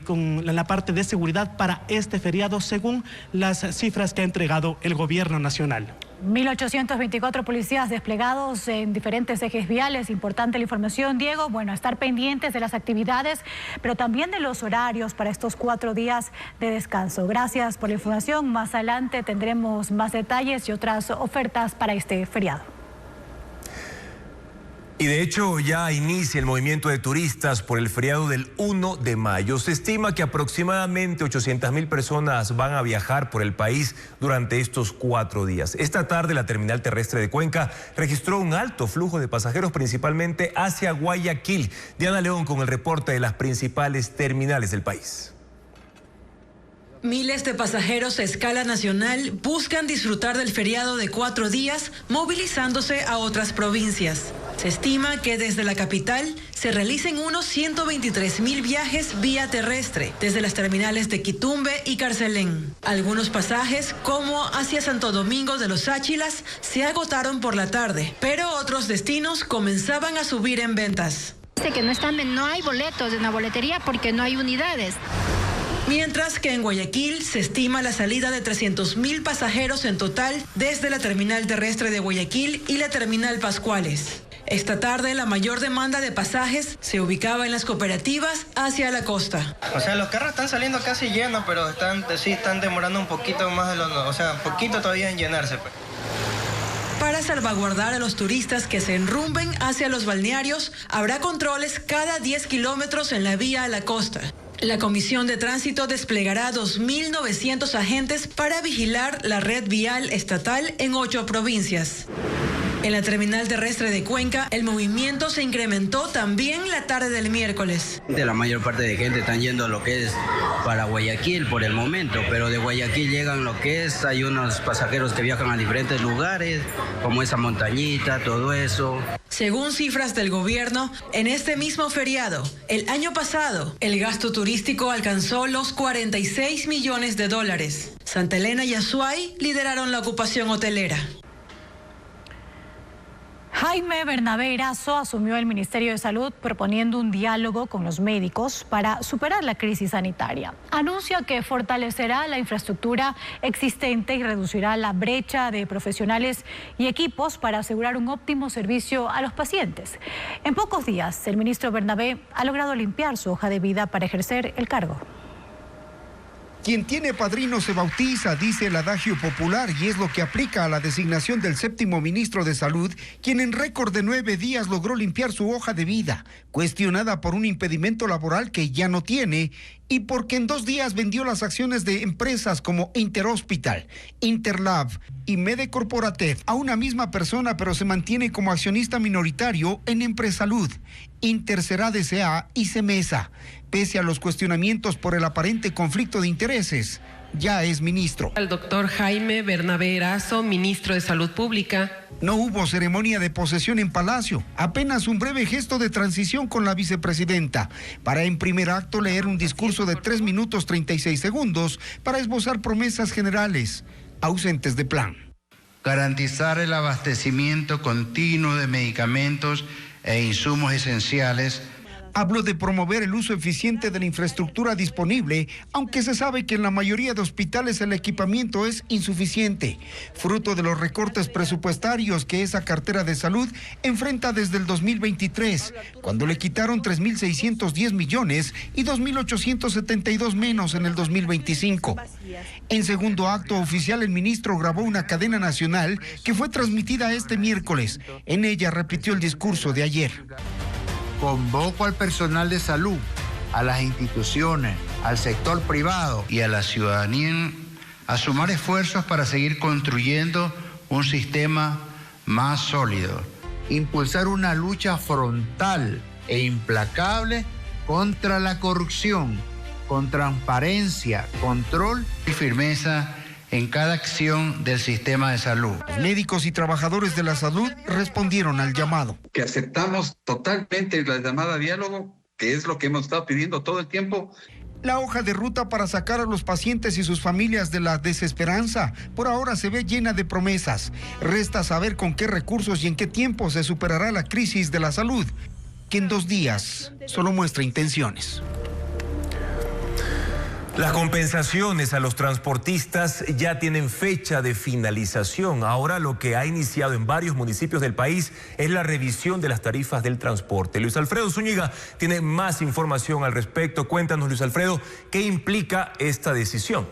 con la parte de seguridad para este feriado, según las cifras que ha entregado el gobierno nacional. 1,824 policías desplegados en diferentes ejes viales. Importante la información, Diego. Bueno, estar pendientes de las actividades, pero también de los horarios para estos 4 días de descanso. Gracias por la información. Más adelante tendremos más detalles y otras ofertas para este feriado. Y de hecho ya inicia el movimiento de turistas por el feriado del 1 de mayo. Se estima que aproximadamente 800,000 personas van a viajar por el país durante estos 4 días. Esta tarde la terminal terrestre de Cuenca registró un alto flujo de pasajeros, principalmente hacia Guayaquil. Diana León con el reporte de las principales terminales del país. Miles de pasajeros a escala nacional buscan disfrutar del feriado de 4 días, movilizándose a otras provincias. Se estima que desde la capital se realicen unos 123,000 viajes vía terrestre, desde las terminales de Quitumbe y Carcelén. Algunos pasajes, como hacia Santo Domingo de los Áchilas, se agotaron por la tarde, pero otros destinos comenzaban a subir en ventas. Dice que no hay boletos en la boletería porque no hay unidades. Mientras que en Guayaquil se estima la salida de 300,000 pasajeros en total desde la terminal terrestre de Guayaquil y la terminal Pascuales. Esta tarde la mayor demanda de pasajes se ubicaba en las cooperativas hacia la costa. O sea, los carros están saliendo casi llenos, pero están demorando un poquito más poquito todavía en llenarse. Pues. Para salvaguardar a los turistas que se enrumben hacia los balnearios, habrá controles cada 10 kilómetros en la vía a la costa. La Comisión de Tránsito desplegará 2,900 agentes para vigilar la red vial estatal en 8 provincias. En la terminal terrestre de Cuenca, el movimiento se incrementó también la tarde del miércoles. La mayor parte de gente están yendo a lo que es para Guayaquil por el momento, pero de Guayaquil llegan lo que es, hay unos pasajeros que viajan a diferentes lugares, como esa montañita, todo eso. Según cifras del gobierno, en este mismo feriado, el año pasado, el gasto turístico alcanzó los 46 millones de dólares. Santa Elena y Azuay lideraron la ocupación hotelera. Jaime Bernabé Erazo asumió el Ministerio de Salud proponiendo un diálogo con los médicos para superar la crisis sanitaria. Anuncia que fortalecerá la infraestructura existente y reducirá la brecha de profesionales y equipos para asegurar un óptimo servicio a los pacientes. En pocos días, el ministro Bernabé ha logrado limpiar su hoja de vida para ejercer el cargo. Quien tiene padrino se bautiza, dice el adagio popular, y es lo que aplica a la designación del 7º ministro de Salud, quien en récord de 9 días logró limpiar su hoja de vida, cuestionada por un impedimento laboral que ya no tiene, y porque en 2 días vendió las acciones de empresas como Interhospital, Interlab y Medecorporatev a una misma persona, pero se mantiene como accionista minoritario en Empresalud, Interserad S.A. y Semesa. Pese a los cuestionamientos por el aparente conflicto de intereses, ya es ministro. Al doctor Jaime Bernabé Erazo, ministro de Salud Pública. No hubo ceremonia de posesión en Palacio, apenas un breve gesto de transición con la vicepresidenta, para en primer acto leer un discurso de 3 minutos 36 segundos para esbozar promesas generales, ausentes de plan. Garantizar el abastecimiento continuo de medicamentos e insumos esenciales. Habló de promover el uso eficiente de la infraestructura disponible, aunque se sabe que en la mayoría de hospitales el equipamiento es insuficiente, fruto de los recortes presupuestarios que esa cartera de salud enfrenta desde el 2023, cuando le quitaron 3.610 millones y 2.872 menos en el 2025. En segundo acto oficial, el ministro grabó una cadena nacional que fue transmitida este miércoles. En ella repitió el discurso de ayer. Convoco al personal de salud, a las instituciones, al sector privado y a la ciudadanía a sumar esfuerzos para seguir construyendo un sistema más sólido. Impulsar una lucha frontal e implacable contra la corrupción, con transparencia, control y firmeza en cada acción del sistema de salud. Médicos y trabajadores de la salud respondieron al llamado. Que aceptamos totalmente la llamada a diálogo, que es lo que hemos estado pidiendo todo el tiempo. La hoja de ruta para sacar a los pacientes y sus familias de la desesperanza por ahora se ve llena de promesas. Resta saber con qué recursos y en qué tiempo se superará la crisis de la salud, que en 2 días solo muestra intenciones. Las compensaciones a los transportistas ya tienen fecha de finalización. Ahora lo que ha iniciado en varios municipios del país es la revisión de las tarifas del transporte. Luis Alfredo Zúñiga tiene más información al respecto. Cuéntanos, Luis Alfredo, ¿qué implica esta decisión?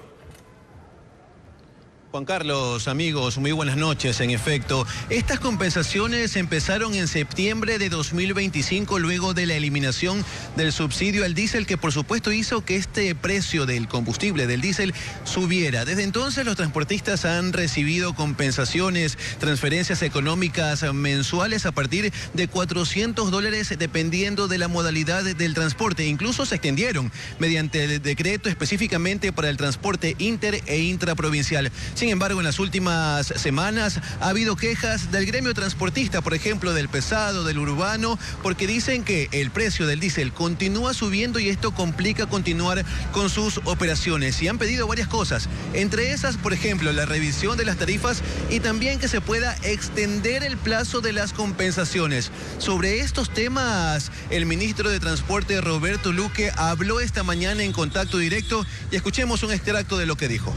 Juan Carlos, amigos, muy buenas noches. En efecto, estas compensaciones empezaron en septiembre de 2025 luego de la eliminación del subsidio al diésel, que por supuesto hizo que este precio del combustible, del diésel, subiera. Desde entonces los transportistas han recibido compensaciones, transferencias económicas mensuales a partir de $400 dependiendo de la modalidad del transporte. Incluso se extendieron mediante el decreto específicamente para el transporte inter e intraprovincial. Sin embargo, en las últimas semanas ha habido quejas del gremio transportista, por ejemplo, del pesado, del urbano, porque dicen que el precio del diésel continúa subiendo y esto complica continuar con sus operaciones. Y han pedido varias cosas, entre esas, por ejemplo, la revisión de las tarifas y también que se pueda extender el plazo de las compensaciones. Sobre estos temas, el ministro de Transporte, Roberto Luque, habló esta mañana en Contacto Directo y escuchemos un extracto de lo que dijo.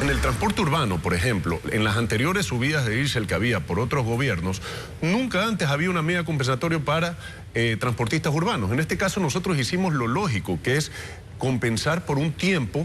En el transporte urbano, por ejemplo, en las anteriores subidas de diésel que había por otros gobiernos, nunca antes había una medida compensatoria para transportistas urbanos. En este caso nosotros hicimos lo lógico, que es compensar por un tiempo,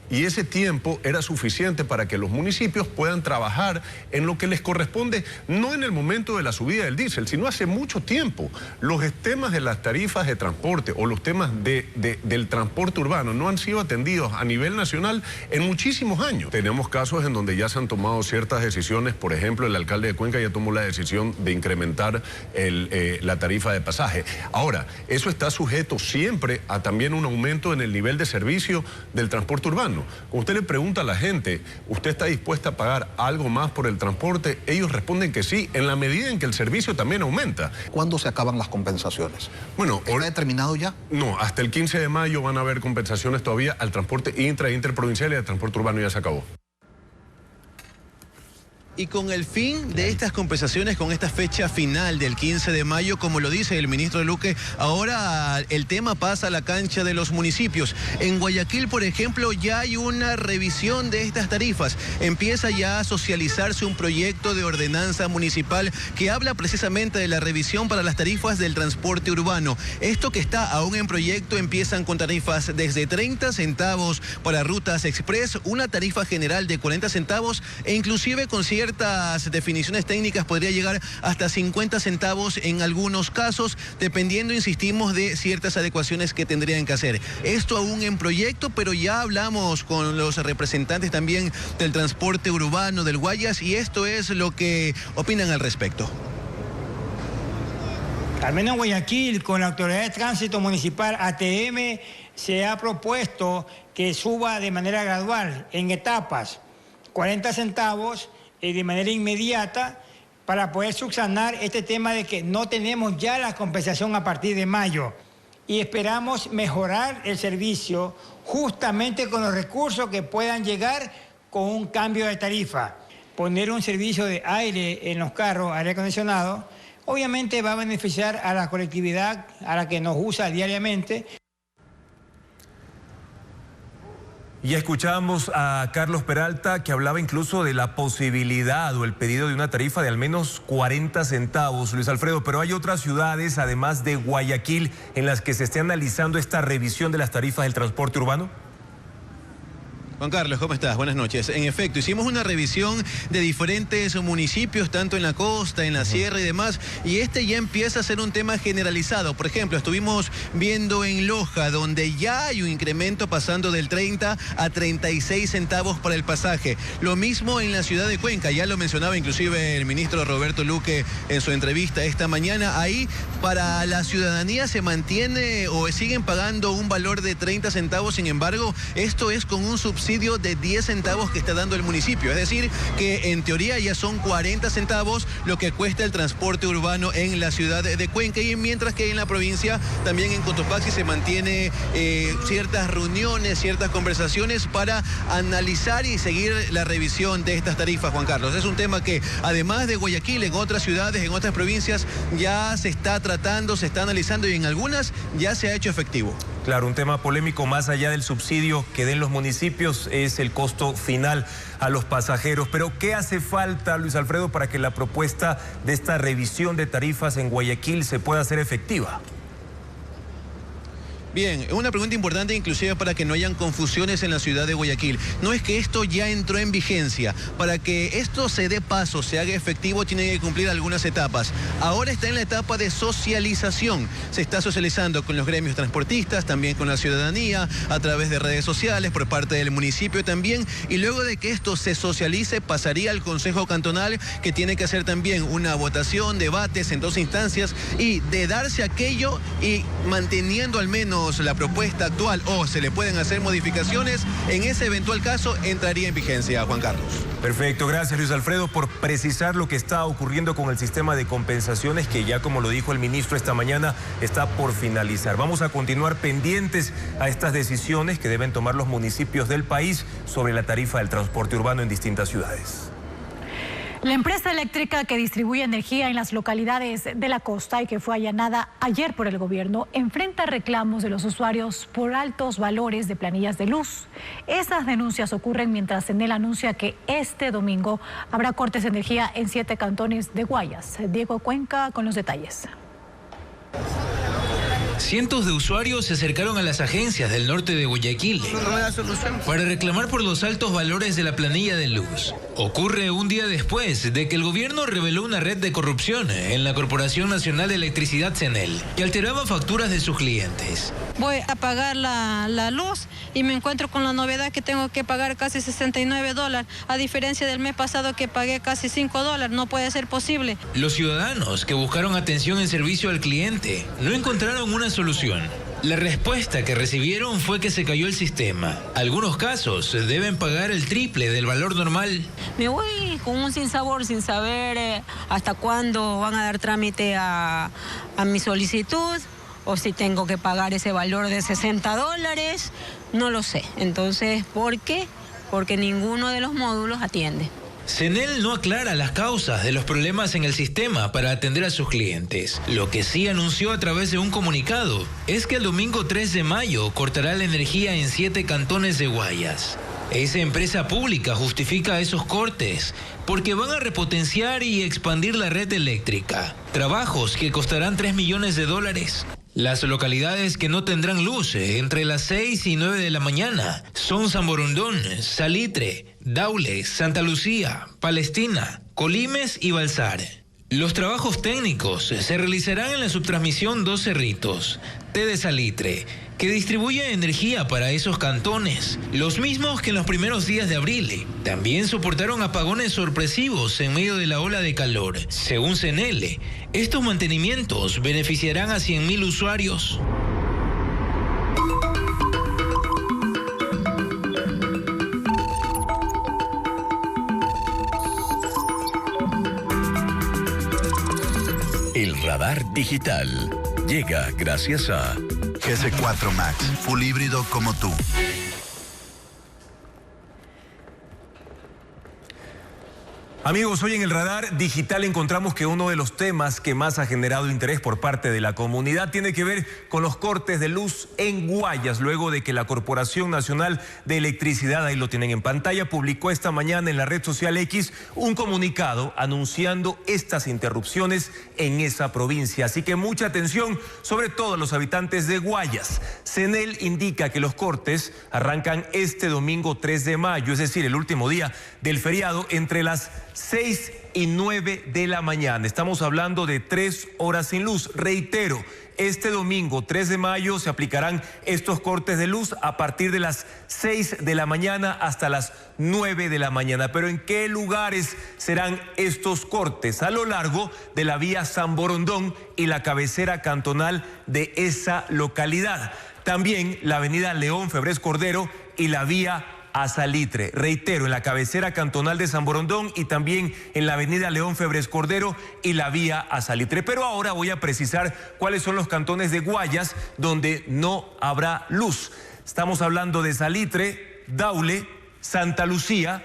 y ese tiempo era suficiente para que los municipios puedan trabajar en lo que les corresponde, no en el momento de la subida del diésel, sino hace mucho tiempo. Los temas de las tarifas de transporte o los temas del transporte urbano no han sido atendidos a nivel nacional en muchísimos años. Tenemos casos en donde ya se han tomado ciertas decisiones, por ejemplo, el alcalde de Cuenca ya tomó la decisión de incrementar la tarifa de pasaje. Ahora, eso está sujeto siempre a también un aumento en el nivel de servicio del transporte urbano. Cuando usted le pregunta a la gente, ¿usted está dispuesta a pagar algo más por el transporte? Ellos responden que sí, en la medida en que el servicio también aumenta. ¿Cuándo se acaban las compensaciones? Bueno, ¿está determinado ya? No, hasta el 15 de mayo van a haber compensaciones todavía al transporte interprovincial y al transporte urbano ya se acabó. Y con el fin de estas compensaciones, con esta fecha final del 15 de mayo, como lo dice el ministro Luque, ahora el tema pasa a la cancha de los municipios. En Guayaquil, por ejemplo, ya hay una revisión de estas tarifas. Empieza ya a socializarse un proyecto de ordenanza municipal que habla precisamente de la revisión para las tarifas del transporte urbano. Esto que está aún en proyecto, empiezan con tarifas desde 30 centavos para rutas express, una tarifa general de 40 centavos e inclusive con ciertas definiciones técnicas podría llegar hasta 50 centavos en algunos casos, dependiendo, insistimos, de ciertas adecuaciones que tendrían que hacer. Esto aún en proyecto, pero ya hablamos con los representantes también del transporte urbano del Guayas y esto es lo que opinan al respecto. Al menos en Guayaquil, con la Autoridad de Tránsito Municipal, ATM, se ha propuesto que suba de manera gradual, en etapas, 40 centavos de manera inmediata, para poder subsanar este tema de que no tenemos ya la compensación a partir de mayo. Y esperamos mejorar el servicio justamente con los recursos que puedan llegar con un cambio de tarifa. Poner un servicio de aire en los carros, aire acondicionado, obviamente va a beneficiar a la colectividad, a la que nos usa diariamente. Ya escuchamos a Carlos Peralta, que hablaba incluso de la posibilidad o el pedido de una tarifa de al menos 40 centavos, Luis Alfredo, pero hay otras ciudades, además de Guayaquil, en las que se esté analizando esta revisión de las tarifas del transporte urbano. Juan Carlos, ¿cómo estás? Buenas noches. En efecto, hicimos una revisión de diferentes municipios, tanto en la costa, en la sierra y demás, y este ya empieza a ser un tema generalizado. Por ejemplo, estuvimos viendo en Loja, donde ya hay un incremento pasando del 30 a 36 centavos para el pasaje. Lo mismo en la ciudad de Cuenca, ya lo mencionaba inclusive el ministro Roberto Luque en su entrevista esta mañana. Ahí, para la ciudadanía se mantiene o siguen pagando un valor de 30 centavos, sin embargo, esto es con un subsidio de 10 centavos que está dando el municipio. Es decir, que en teoría ya son 40 centavos lo que cuesta el transporte urbano en la ciudad de Cuenca, y mientras que en la provincia, también en Cotopaxi, se mantiene ciertas reuniones, ciertas conversaciones para analizar y seguir la revisión de estas tarifas, Juan Carlos. Es un tema que, además de Guayaquil, en otras ciudades, en otras provincias, ya se está tratando, se está analizando y en algunas ya se ha hecho efectivo. Claro, un tema polémico más allá del subsidio que den los municipios es el costo final a los pasajeros. Pero ¿qué hace falta, Luis Alfredo, para que la propuesta de esta revisión de tarifas en Guayaquil se pueda hacer efectiva? Bien, una pregunta importante inclusive para que no hayan confusiones en la ciudad de Guayaquil. No es que esto ya entró en vigencia. Para que esto se dé paso, se haga efectivo, tiene que cumplir algunas etapas. Ahora está en la etapa de socialización. Se está socializando con los gremios transportistas, también con la ciudadanía, a través de redes sociales, por parte del municipio también. Y luego de que esto se socialice, pasaría al Consejo Cantonal, que tiene que hacer también una votación, debates en 2 instancias, y de darse aquello y manteniendo al menos la propuesta actual o se le pueden hacer modificaciones, en ese eventual caso entraría en vigencia, Juan Carlos. Perfecto, gracias Luis Alfredo por precisar lo que está ocurriendo con el sistema de compensaciones, que ya, como lo dijo el ministro esta mañana, está por finalizar. Vamos a continuar pendientes a estas decisiones que deben tomar los municipios del país sobre la tarifa del transporte urbano en distintas ciudades. La empresa eléctrica que distribuye energía en las localidades de la costa y que fue allanada ayer por el gobierno enfrenta reclamos de los usuarios por altos valores de planillas de luz. Esas denuncias ocurren mientras Enel anuncia que este domingo habrá cortes de energía en 7 cantones de Guayas. Diego Cuenca con los detalles. Cientos de usuarios se acercaron a las agencias del norte de Guayaquil para reclamar por los altos valores de la planilla de luz. Ocurre un día después de que el gobierno reveló una red de corrupción en la Corporación Nacional de Electricidad CENEL, que alteraba facturas de sus clientes. Voy a pagar la luz y me encuentro con la novedad que tengo que pagar casi $69, a diferencia del mes pasado que pagué casi $5. No puede ser posible. Los ciudadanos que buscaron atención en servicio al cliente no encontraron una solución. La respuesta que recibieron fue que se cayó el sistema. Algunos casos deben pagar el triple del valor normal. Me voy con un sinsabor, sin saber hasta cuándo van a dar trámite a mi solicitud, o si tengo que pagar ese valor de $60, no lo sé. Entonces, ¿por qué? Porque ninguno de los módulos atiende. CENEL no aclara las causas de los problemas en el sistema para atender a sus clientes. Lo que sí anunció a través de un comunicado es que el domingo 3 de mayo cortará la energía en 7 cantones de Guayas. Esa empresa pública justifica esos cortes porque van a repotenciar y expandir la red eléctrica. Trabajos que costarán $3 millones. Las localidades que no tendrán luz entre las 6 y 9 de la mañana son San Borondón, Salitre, Daule, Santa Lucía, Palestina, Colimes y Balsar. Los trabajos técnicos se realizarán en la subtransmisión Dos Cerritos, T de Salitre, que distribuye energía para esos cantones, los mismos que en los primeros días de abril también soportaron apagones sorpresivos en medio de la ola de calor. Según CENEL, estos mantenimientos beneficiarán a 100.000 usuarios. El radar digital llega gracias a GS4 Max, full híbrido como tú. Amigos, hoy en el radar digital encontramos que uno de los temas que más ha generado interés por parte de la comunidad tiene que ver con los cortes de luz en Guayas, luego de que la Corporación Nacional de Electricidad, ahí lo tienen en pantalla, publicó esta mañana en la red social X un comunicado anunciando estas interrupciones en esa provincia. Así que mucha atención, sobre todo a los habitantes de Guayas. CENEL indica que los cortes arrancan este domingo 3 de mayo, es decir, el último día del feriado, entre las 6 y 9 de la mañana. Estamos hablando de 3 horas sin luz. Reitero, este domingo 3 de mayo se aplicarán estos cortes de luz a partir de las 6 de la mañana hasta las 9 de la mañana. Pero ¿en qué lugares serán estos cortes? A lo largo de la vía San Borondón y la cabecera cantonal de esa localidad. También la avenida León Febres Cordero y la vía a Salitre. Reitero, en la cabecera cantonal de San Borondón y también en la avenida León Febres Cordero y la vía a Salitre. Pero ahora voy a precisar cuáles son los cantones de Guayas donde no habrá luz. Estamos hablando de Salitre, Daule, Santa Lucía,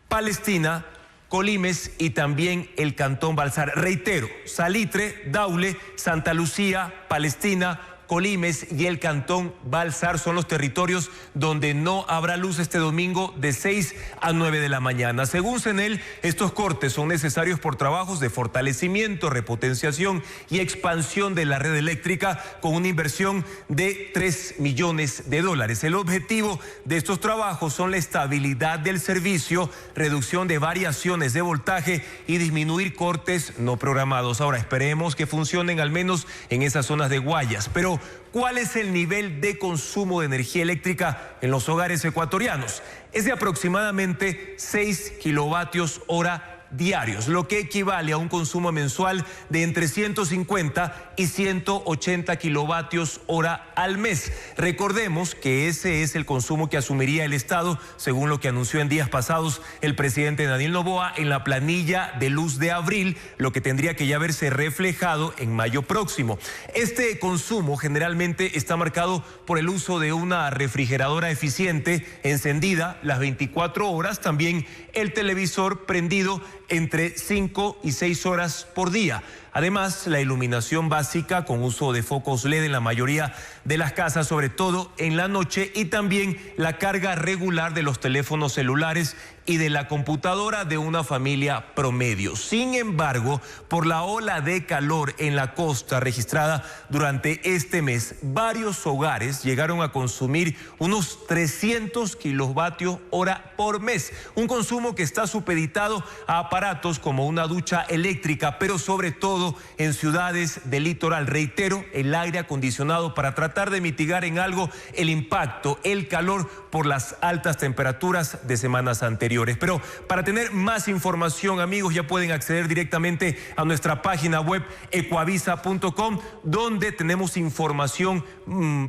Palestina, Colimes y también el cantón Balsar. Reitero, Salitre, Daule, Santa Lucía, Palestina, Colimes y el cantón Balsar son los territorios donde no habrá luz este domingo de 6 a 9 de la mañana. Según CENEL, estos cortes son necesarios por trabajos de fortalecimiento, repotenciación y expansión de la red eléctrica con una inversión de $3 millones. El objetivo de estos trabajos son la estabilidad del servicio, reducción de variaciones de voltaje y disminuir cortes no programados. Ahora esperemos que funcionen al menos en esas zonas de Guayas. Pero ¿cuál es el nivel de consumo de energía eléctrica en los hogares ecuatorianos? Es de aproximadamente 6 kilovatios hora diarios, lo que equivale a un consumo mensual de entre 150 y 180 kilovatios hora al mes. Recordemos que ese es el consumo que asumiría el Estado, según lo que anunció en días pasados el presidente Daniel Noboa en la planilla de luz de abril, lo que tendría que ya verse reflejado en mayo próximo. Este consumo generalmente está marcado por el uso de una refrigeradora eficiente encendida las 24 horas, también el televisor prendido entre 5 y 6 horas por día. Además, la iluminación básica con uso de focos LED en la mayoría de las casas, sobre todo en la noche, y también la carga regular de los teléfonos celulares y de la computadora de una familia promedio. Sin embargo, por la ola de calor en la costa registrada durante este mes, varios hogares llegaron a consumir unos 300 kilovatios hora por mes, un consumo que está supeditado a aparatos como una ducha eléctrica, pero sobre todo en ciudades del litoral. Reitero, el aire acondicionado para tratar de mitigar en algo el impacto, el calor por las altas temperaturas de semanas anteriores. Pero para tener más información, amigos, ya pueden acceder directamente a nuestra página web ecuavisa.com, donde tenemos información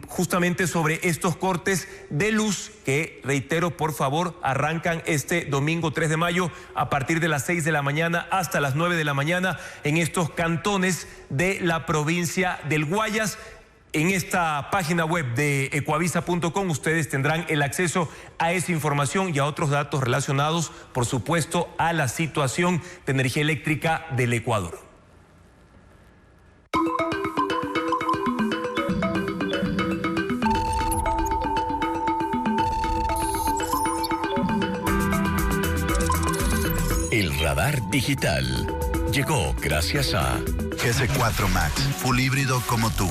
justamente sobre estos cortes de luz que, reitero, por favor, arrancan este domingo 3 de mayo a partir de las 6 de la mañana hasta las 9 de la mañana en estos cantones de la provincia del Guayas. En esta página web de ecuavisa.com ustedes tendrán el acceso a esa información y a otros datos relacionados, por supuesto, a la situación de energía eléctrica del Ecuador. El radar digital llegó gracias a GS4 Max, full híbrido como tú.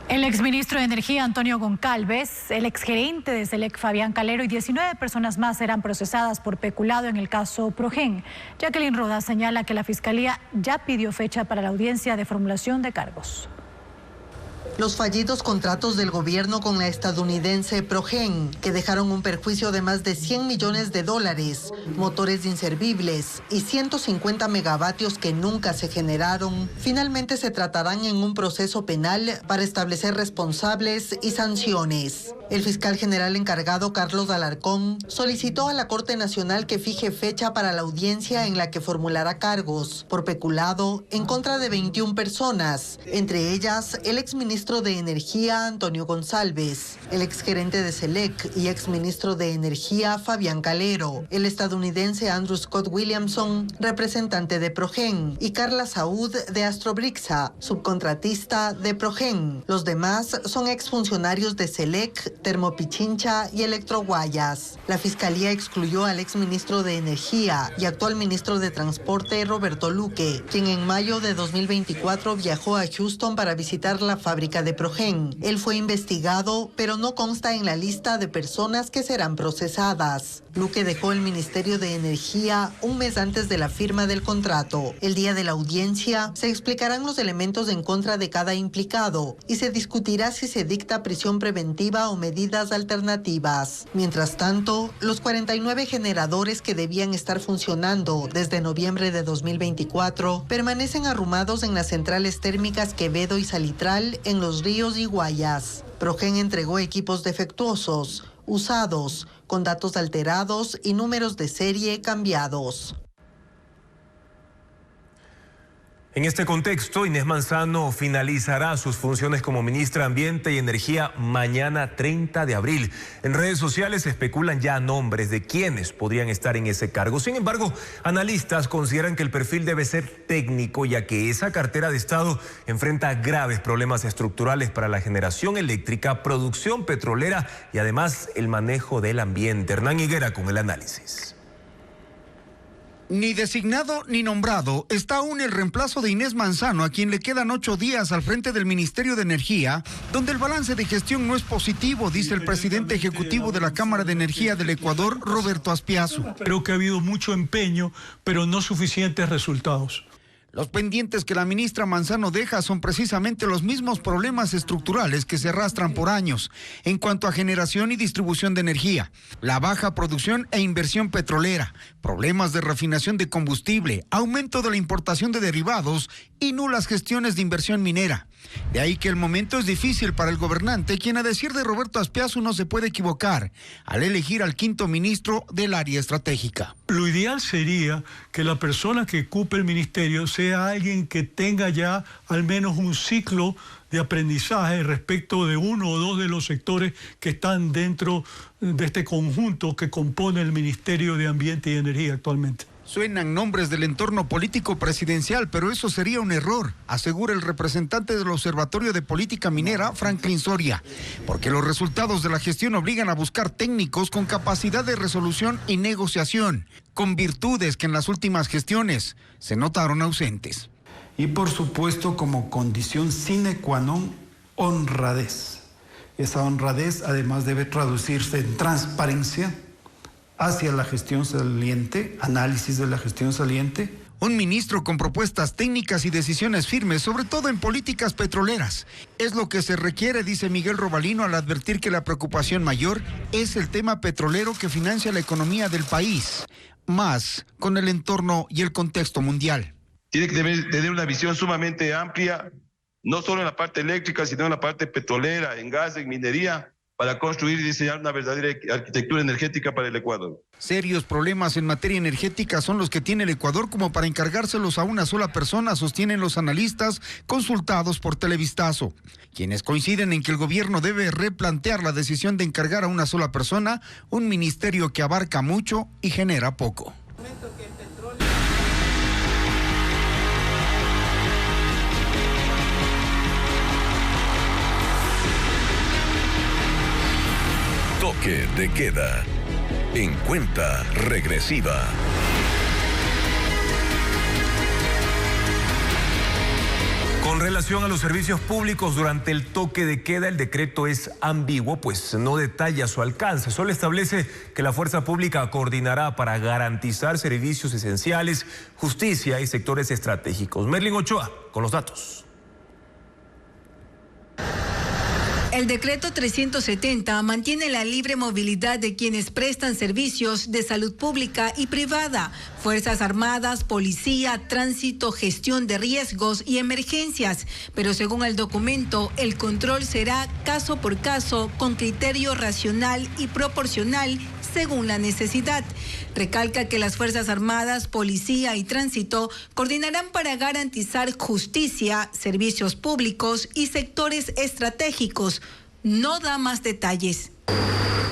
El exministro de Energía, Antonio Goncalves, el exgerente de Selec, Fabián Calero, y 19 personas más serán procesadas por peculado en el caso Progen. Jacqueline Rodas señala que la Fiscalía ya pidió fecha para la audiencia de formulación de cargos. Los fallidos contratos del gobierno con la estadounidense Progen, que dejaron un perjuicio de más de $100 millones, motores inservibles y 150 megavatios que nunca se generaron, finalmente se tratarán en un proceso penal para establecer responsables y sanciones. El fiscal general encargado, Carlos Alarcón, solicitó a la Corte Nacional que fije fecha para la audiencia en la que formulará cargos por peculado en contra de 21 personas, entre ellas el exministro de Energía, Antonio González, el exgerente de SELEC y exministro de Energía, Fabián Calero, el estadounidense Andrew Scott Williamson, representante de Progen, y Carla Saúd de Astrobrixa, subcontratista de Progen. Los demás son exfuncionarios de SELEC, Termopichincha y Electroguayas. La Fiscalía excluyó al exministro de Energía y actual ministro de Transporte, Roberto Luque, quien en mayo de 2024 viajó a Houston para visitar la fábrica de Progen. Él fue investigado, pero no consta en la lista de personas que serán procesadas. Luque dejó el Ministerio de Energía un mes antes de la firma del contrato. El día de la audiencia se explicarán los elementos en contra de cada implicado y se discutirá si se dicta prisión preventiva o medidas alternativas. Mientras tanto, los 49 generadores que debían estar funcionando desde noviembre de 2024 permanecen arrumados en las centrales térmicas Quevedo y Salitral en Los Ríos y Guayas. Progen entregó equipos defectuosos, usados, con datos alterados y números de serie cambiados. En este contexto, Inés Manzano finalizará sus funciones como ministra de Ambiente y Energía mañana 30 de abril. En redes sociales se especulan ya nombres de quienes podrían estar en ese cargo. Sin embargo, analistas consideran que el perfil debe ser técnico, ya que esa cartera de Estado enfrenta graves problemas estructurales para la generación eléctrica, producción petrolera y además el manejo del ambiente. Hernán Higuera con el análisis. Ni designado ni nombrado está aún el reemplazo de Inés Manzano, a quien le quedan 8 días al frente del Ministerio de Energía, donde el balance de gestión no es positivo, dice el presidente ejecutivo de la Cámara de Energía del Ecuador, Roberto Aspiazu. Creo que ha habido mucho empeño, pero no suficientes resultados. Los pendientes que la ministra Manzano deja son precisamente los mismos problemas estructurales que se arrastran por años en cuanto a generación y distribución de energía, la baja producción e inversión petrolera, problemas de refinación de combustible, aumento de la importación de derivados y nulas gestiones de inversión minera. De ahí que el momento es difícil para el gobernante, quien a decir de Roberto Aspiazu no se puede equivocar al elegir al 5º ministro del área estratégica. Lo ideal sería que la persona que ocupe el ministerio sea alguien que tenga ya al menos un ciclo de aprendizaje respecto de uno o dos de los sectores que están dentro de este conjunto que compone el Ministerio de Ambiente y Energía actualmente. Suenan nombres del entorno político presidencial, pero eso sería un error, asegura el representante del Observatorio de Política Minera, Franklin Soria, porque los resultados de la gestión obligan a buscar técnicos con capacidad de resolución y negociación, con virtudes que en las últimas gestiones se notaron ausentes. Y por supuesto, como condición sine qua non, honradez. Esa honradez además debe traducirse en transparencia hacia la gestión saliente, análisis de la gestión saliente. Un ministro con propuestas técnicas y decisiones firmes, sobre todo en políticas petroleras. Es lo que se requiere, dice Miguel Robalino, al advertir que la preocupación mayor es el tema petrolero que financia la economía del país, más con el entorno y el contexto mundial. Tiene que tener una visión sumamente amplia, no solo en la parte eléctrica, sino en la parte petrolera, en gas, en minería, para construir y diseñar una verdadera arquitectura energética para el Ecuador. Serios problemas en materia energética son los que tiene el Ecuador como para encargárselos a una sola persona, sostienen los analistas consultados por Televistazo, quienes coinciden en que el gobierno debe replantear la decisión de encargar a una sola persona un ministerio que abarca mucho y genera poco. Toque de queda. En cuenta regresiva. Con relación a los servicios públicos durante el toque de queda, el decreto es ambiguo, pues no detalla su alcance. Solo establece que la fuerza pública coordinará para garantizar servicios esenciales, justicia y sectores estratégicos. Merlin Ochoa, con los datos. El decreto 370 mantiene la libre movilidad de quienes prestan servicios de salud pública y privada, Fuerzas Armadas, Policía, Tránsito, Gestión de Riesgos y Emergencias. Pero según el documento, el control será caso por caso, con criterio racional y proporcional según la necesidad. Recalca que las Fuerzas Armadas, Policía y Tránsito coordinarán para garantizar justicia, servicios públicos y sectores estratégicos. No da más detalles.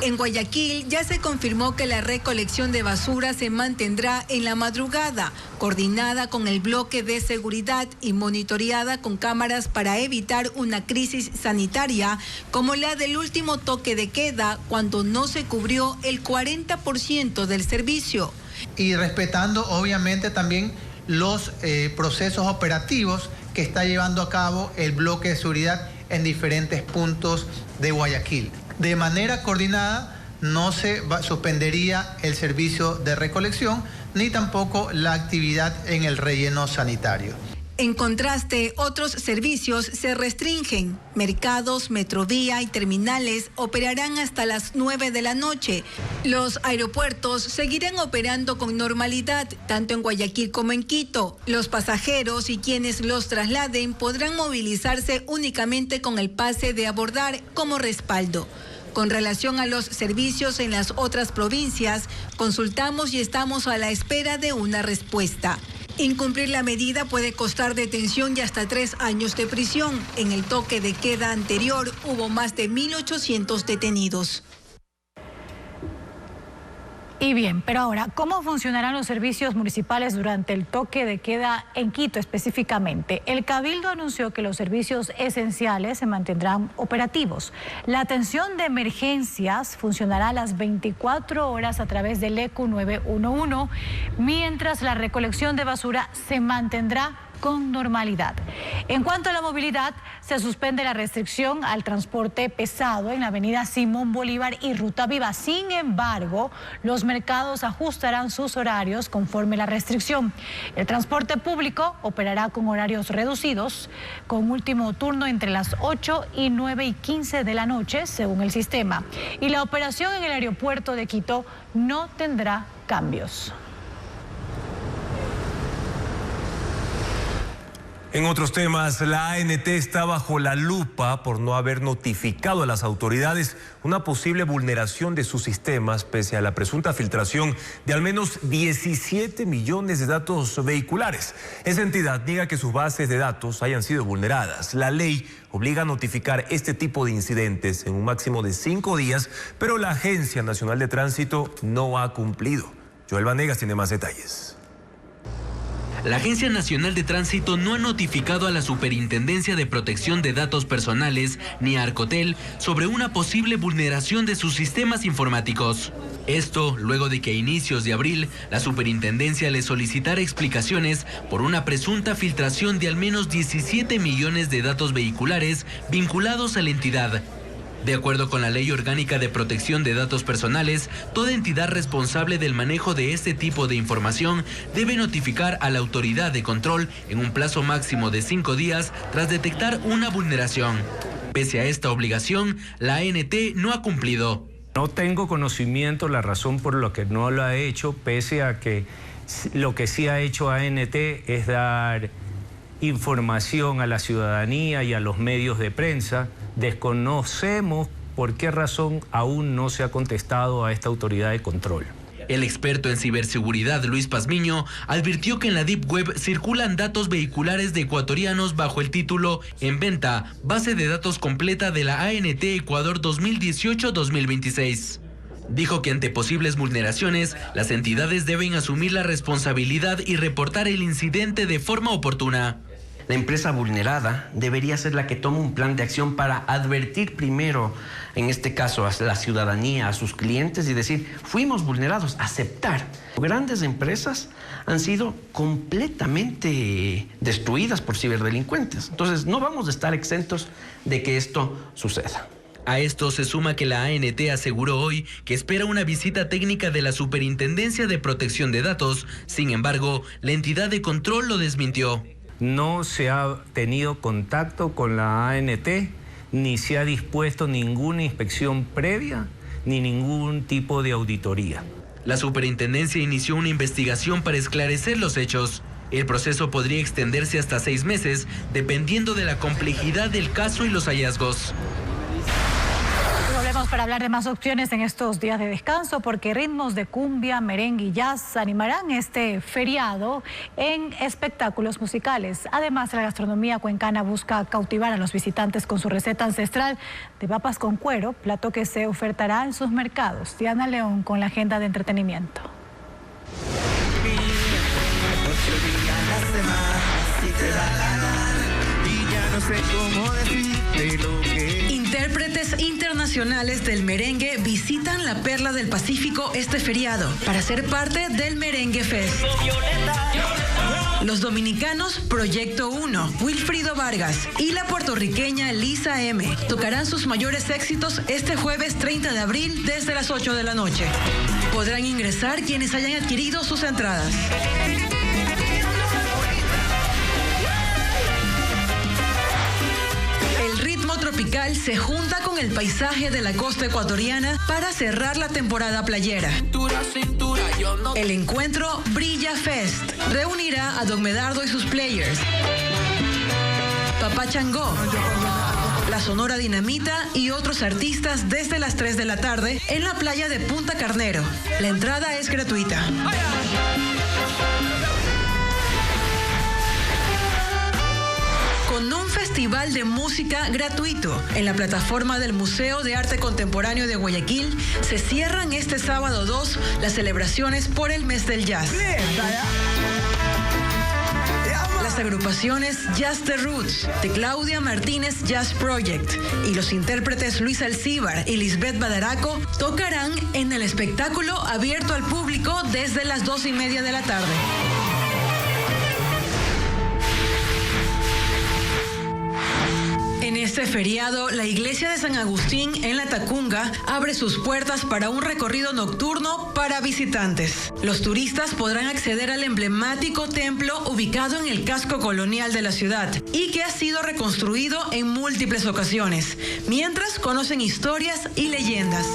En Guayaquil ya se confirmó que la recolección de basura se mantendrá en la madrugada, coordinada con el bloque de seguridad y monitoreada con cámaras para evitar una crisis sanitaria como la del último toque de queda, cuando no se cubrió el 40% del servicio. Y respetando obviamente también los procesos operativos que está llevando a cabo el bloque de seguridad en diferentes puntos de Guayaquil. De manera coordinada no se suspendería el servicio de recolección ni tampoco la actividad en el relleno sanitario. En contraste, otros servicios se restringen. Mercados, Metrovía y terminales operarán hasta las 9 de la noche. Los aeropuertos seguirán operando con normalidad, tanto en Guayaquil como en Quito. Los pasajeros y quienes los trasladen podrán movilizarse únicamente con el pase de abordar como respaldo. Con relación a los servicios en las otras provincias, consultamos y estamos a la espera de una respuesta. Incumplir la medida puede costar detención y hasta 3 años de prisión. En el toque de queda anterior hubo más de 1.800 detenidos. Y bien, pero ahora, ¿cómo funcionarán los servicios municipales durante el toque de queda en Quito específicamente? El Cabildo anunció que los servicios esenciales se mantendrán operativos. La atención de emergencias funcionará a las 24 horas a través del ECU 911, mientras la recolección de basura se mantendrá con normalidad. En cuanto a la movilidad, se suspende la restricción al transporte pesado en la avenida Simón Bolívar y Ruta Viva. Sin embargo, los mercados ajustarán sus horarios conforme la restricción. El transporte público operará con horarios reducidos, con último turno entre las 8 y 9 y 15 de la noche, según el sistema. Y la operación en el aeropuerto de Quito no tendrá cambios. En otros temas, la ANT está bajo la lupa por no haber notificado a las autoridades una posible vulneración de sus sistemas, pese a la presunta filtración de al menos 17 millones de datos vehiculares. Esa entidad niega que sus bases de datos hayan sido vulneradas. La ley obliga a notificar este tipo de incidentes en un máximo de 5 días, pero la Agencia Nacional de Tránsito no ha cumplido. Joel Vanegas tiene más detalles. La Agencia Nacional de Tránsito no ha notificado a la Superintendencia de Protección de Datos Personales ni a Arcotel sobre una posible vulneración de sus sistemas informáticos. Esto luego de que a inicios de abril la Superintendencia le solicitara explicaciones por una presunta filtración de al menos 17 millones de datos vehiculares vinculados a la entidad. De acuerdo con la Ley Orgánica de Protección de Datos Personales, toda entidad responsable del manejo de este tipo de información debe notificar a la autoridad de control en un plazo máximo de 5 días tras detectar una vulneración. Pese a esta obligación, la ANT no ha cumplido. No tengo conocimiento la razón por la que no lo ha hecho, pese a que lo que sí ha hecho ANT es dar información a la ciudadanía y a los medios de prensa. Desconocemos por qué razón aún no se ha contestado a esta autoridad de control. El experto en ciberseguridad Luis Pazmiño advirtió que en la Deep Web circulan datos vehiculares de ecuatorianos bajo el título "En venta, base de datos completa de la ANT Ecuador 2018-2026. Dijo que ante posibles vulneraciones, las entidades deben asumir la responsabilidad y reportar el incidente de forma oportuna. La empresa vulnerada debería ser la que tome un plan de acción para advertir primero, en este caso a la ciudadanía, a sus clientes, y decir, fuimos vulnerados, aceptar. Grandes empresas han sido completamente destruidas por ciberdelincuentes. Entonces, no vamos a estar exentos de que esto suceda. A esto se suma que la ANT aseguró hoy que espera una visita técnica de la Superintendencia de Protección de Datos. Sin embargo, la entidad de control lo desmintió. No se ha tenido contacto con la ANT ni se ha dispuesto ninguna inspección previa ni ningún tipo de auditoría. La superintendencia inició una investigación para esclarecer los hechos. El proceso podría extenderse hasta 6 meses, dependiendo de la complejidad del caso y los hallazgos. Volvemos para hablar de más opciones en estos días de descanso, porque ritmos de cumbia, merengue y jazz animarán este feriado en espectáculos musicales. Además, la gastronomía cuencana busca cautivar a los visitantes con su receta ancestral de papas con cuero, plato que se ofertará en sus mercados. Diana León con la agenda de entretenimiento. Intérpretes internacionales del merengue visitan la Perla del Pacífico este feriado para ser parte del Merengue Fest. Los dominicanos Proyecto 1, Wilfrido Vargas y la puertorriqueña Lisa M tocarán sus mayores éxitos este jueves 30 de abril desde las 8 de la noche. Podrán ingresar quienes hayan adquirido sus entradas. El ritmo tropical se junta con el paisaje de la costa ecuatoriana para cerrar la temporada playera. El encuentro Brilla Fest reunirá a Don Medardo y sus players, Papá Changó, la Sonora Dinamita y otros artistas desde las 3 de la tarde en la playa de Punta Carnero. La entrada es gratuita. Con un festival de música gratuito en la plataforma del Museo de Arte Contemporáneo de Guayaquil, se cierran este sábado 2 las celebraciones por el mes del jazz. Las agrupaciones Jazz The Roots, de Claudia Martínez Jazz Project y los intérpretes Luis Alcíbar y Lisbeth Badaraco tocarán en el espectáculo abierto al público desde las 2:30 de la tarde. En este feriado, la iglesia de San Agustín en La Tacunga abre sus puertas para un recorrido nocturno para visitantes. Los turistas podrán acceder al emblemático templo ubicado en el casco colonial de la ciudad y que ha sido reconstruido en múltiples ocasiones, mientras conocen historias y leyendas.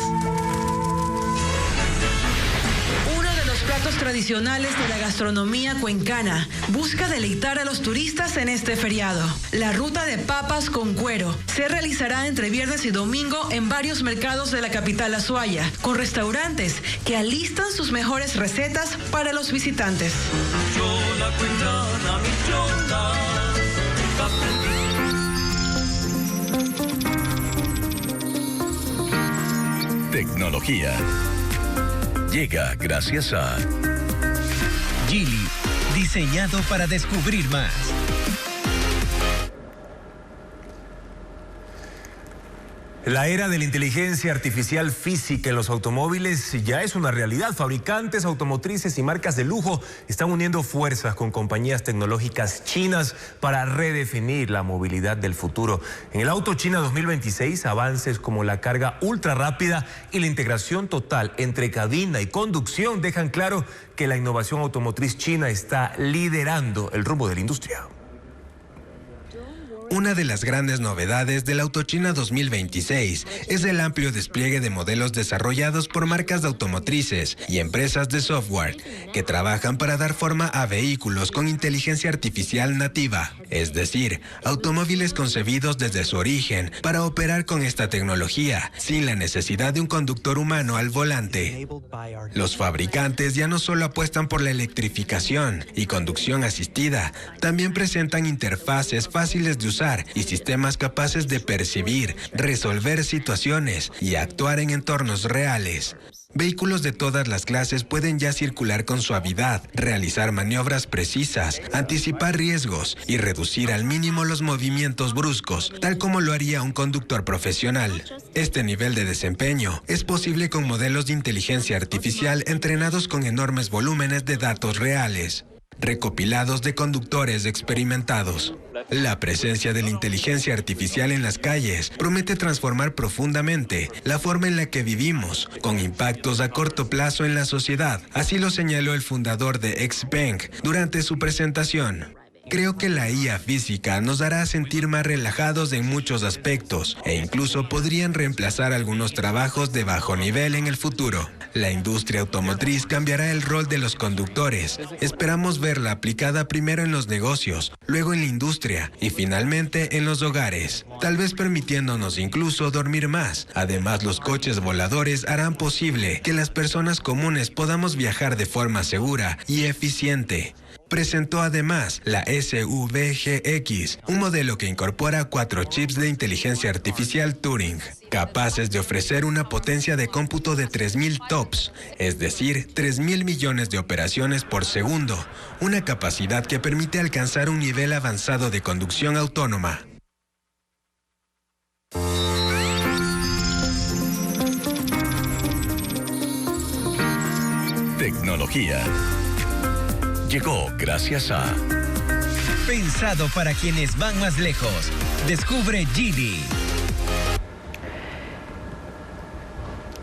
Platos tradicionales de la gastronomía cuencana busca deleitar a los turistas en este feriado. La ruta de papas con cuero se realizará entre viernes y domingo en varios mercados de la capital Azuaya, con restaurantes que alistan sus mejores recetas para los visitantes. Tecnología. Llega gracias a Geely, diseñado para descubrir más. La era de la inteligencia artificial física en los automóviles ya es una realidad. Fabricantes automotrices y marcas de lujo están uniendo fuerzas con compañías tecnológicas chinas para redefinir la movilidad del futuro. En el Auto China 2026, avances como la carga ultra rápida y la integración total entre cabina y conducción dejan claro que la innovación automotriz china está liderando el rumbo de la industria. Una de las grandes novedades del Auto China 2026 es el amplio despliegue de modelos desarrollados por marcas de automotrices y empresas de software que trabajan para dar forma a vehículos con inteligencia artificial nativa, es decir, automóviles concebidos desde su origen para operar con esta tecnología sin la necesidad de un conductor humano al volante. Los fabricantes ya no solo apuestan por la electrificación y conducción asistida, también presentan interfaces fáciles de usar y sistemas capaces de percibir, resolver situaciones y actuar en entornos reales. Vehículos de todas las clases pueden ya circular con suavidad, realizar maniobras precisas, anticipar riesgos y reducir al mínimo los movimientos bruscos, tal como lo haría un conductor profesional. Este nivel de desempeño es posible con modelos de inteligencia artificial entrenados con enormes volúmenes de datos reales, recopilados de conductores experimentados. La presencia de la inteligencia artificial en las calles promete transformar profundamente la forma en la que vivimos, con impactos a corto plazo en la sociedad. Así lo señaló el fundador de XPeng durante su presentación. Creo que la IA física nos hará sentir más relajados en muchos aspectos e incluso podrían reemplazar algunos trabajos de bajo nivel en el futuro. La industria automotriz cambiará el rol de los conductores. Esperamos verla aplicada primero en los negocios, luego en la industria y finalmente en los hogares, tal vez permitiéndonos incluso dormir más. Además, los coches voladores harán posible que las personas comunes podamos viajar de forma segura y eficiente. Presentó además la SUV-GX, un modelo que incorpora 4 chips de inteligencia artificial Turing, capaces de ofrecer una potencia de cómputo de 3000 TOPS, es decir, 3.000 millones de operaciones por segundo, una capacidad que permite alcanzar un nivel avanzado de conducción autónoma. Tecnología. Llegó gracias a... Pensado para quienes van más lejos. Descubre Geely.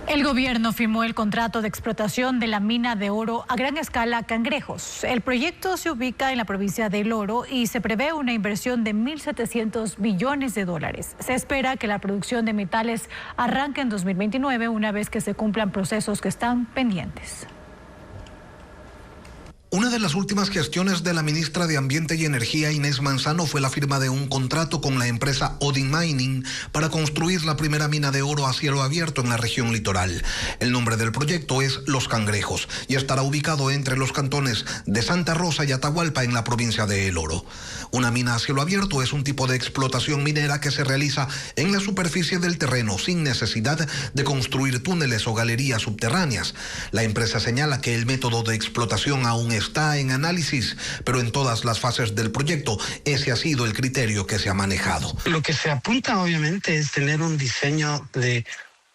El gobierno firmó el contrato de explotación de la mina de oro a gran escala Cangrejos. El proyecto se ubica en la provincia de El Oro y se prevé una inversión de 1.700 millones de dólares. Se espera que la producción de metales arranque en 2029 una vez que se cumplan procesos que están pendientes. Una de las últimas gestiones de la ministra de Ambiente y Energía, Inés Manzano, fue la firma de un contrato con la empresa Odin Mining para construir la primera mina de oro a cielo abierto en la región litoral. El nombre del proyecto es Los Cangrejos y estará ubicado entre los cantones de Santa Rosa y Atahualpa en la provincia de El Oro. Una mina a cielo abierto es un tipo de explotación minera que se realiza en la superficie del terreno sin necesidad de construir túneles o galerías subterráneas. La empresa señala que el método de explotación aún está en análisis, pero en todas las fases del proyecto ese ha sido el criterio que se ha manejado. Lo que se apunta obviamente es tener un diseño de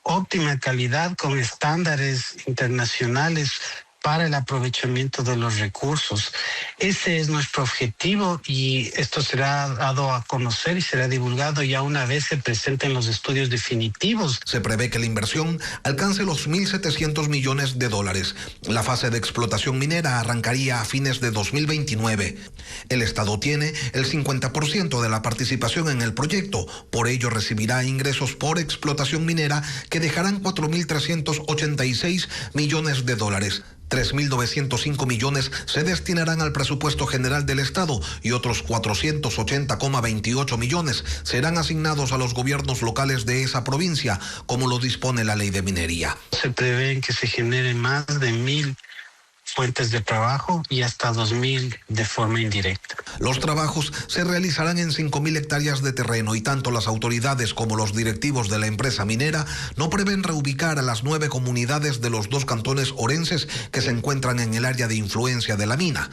óptima calidad con estándares internacionales para el aprovechamiento de los recursos. Ese es nuestro objetivo y esto será dado a conocer y será divulgado ya una vez se presenten los estudios definitivos. Se prevé que la inversión alcance los 1.700 millones de dólares. La fase de explotación minera arrancaría a fines de 2029. El Estado tiene el 50% de la participación en el proyecto, por ello recibirá ingresos por explotación minera que dejarán 4.386 millones de dólares. 3.905 millones se destinarán al presupuesto general del Estado y otros 480,28 millones serán asignados a los gobiernos locales de esa provincia, como lo dispone la ley de minería. Se prevé que se generen más de 1.000 fuentes de trabajo y hasta 2.000 de forma indirecta. Los trabajos se realizarán en 5.000 hectáreas de terreno y tanto las autoridades como los directivos de la empresa minera no prevén reubicar a las 9 comunidades de los 2 cantones orenses que se encuentran en el área de influencia de la mina.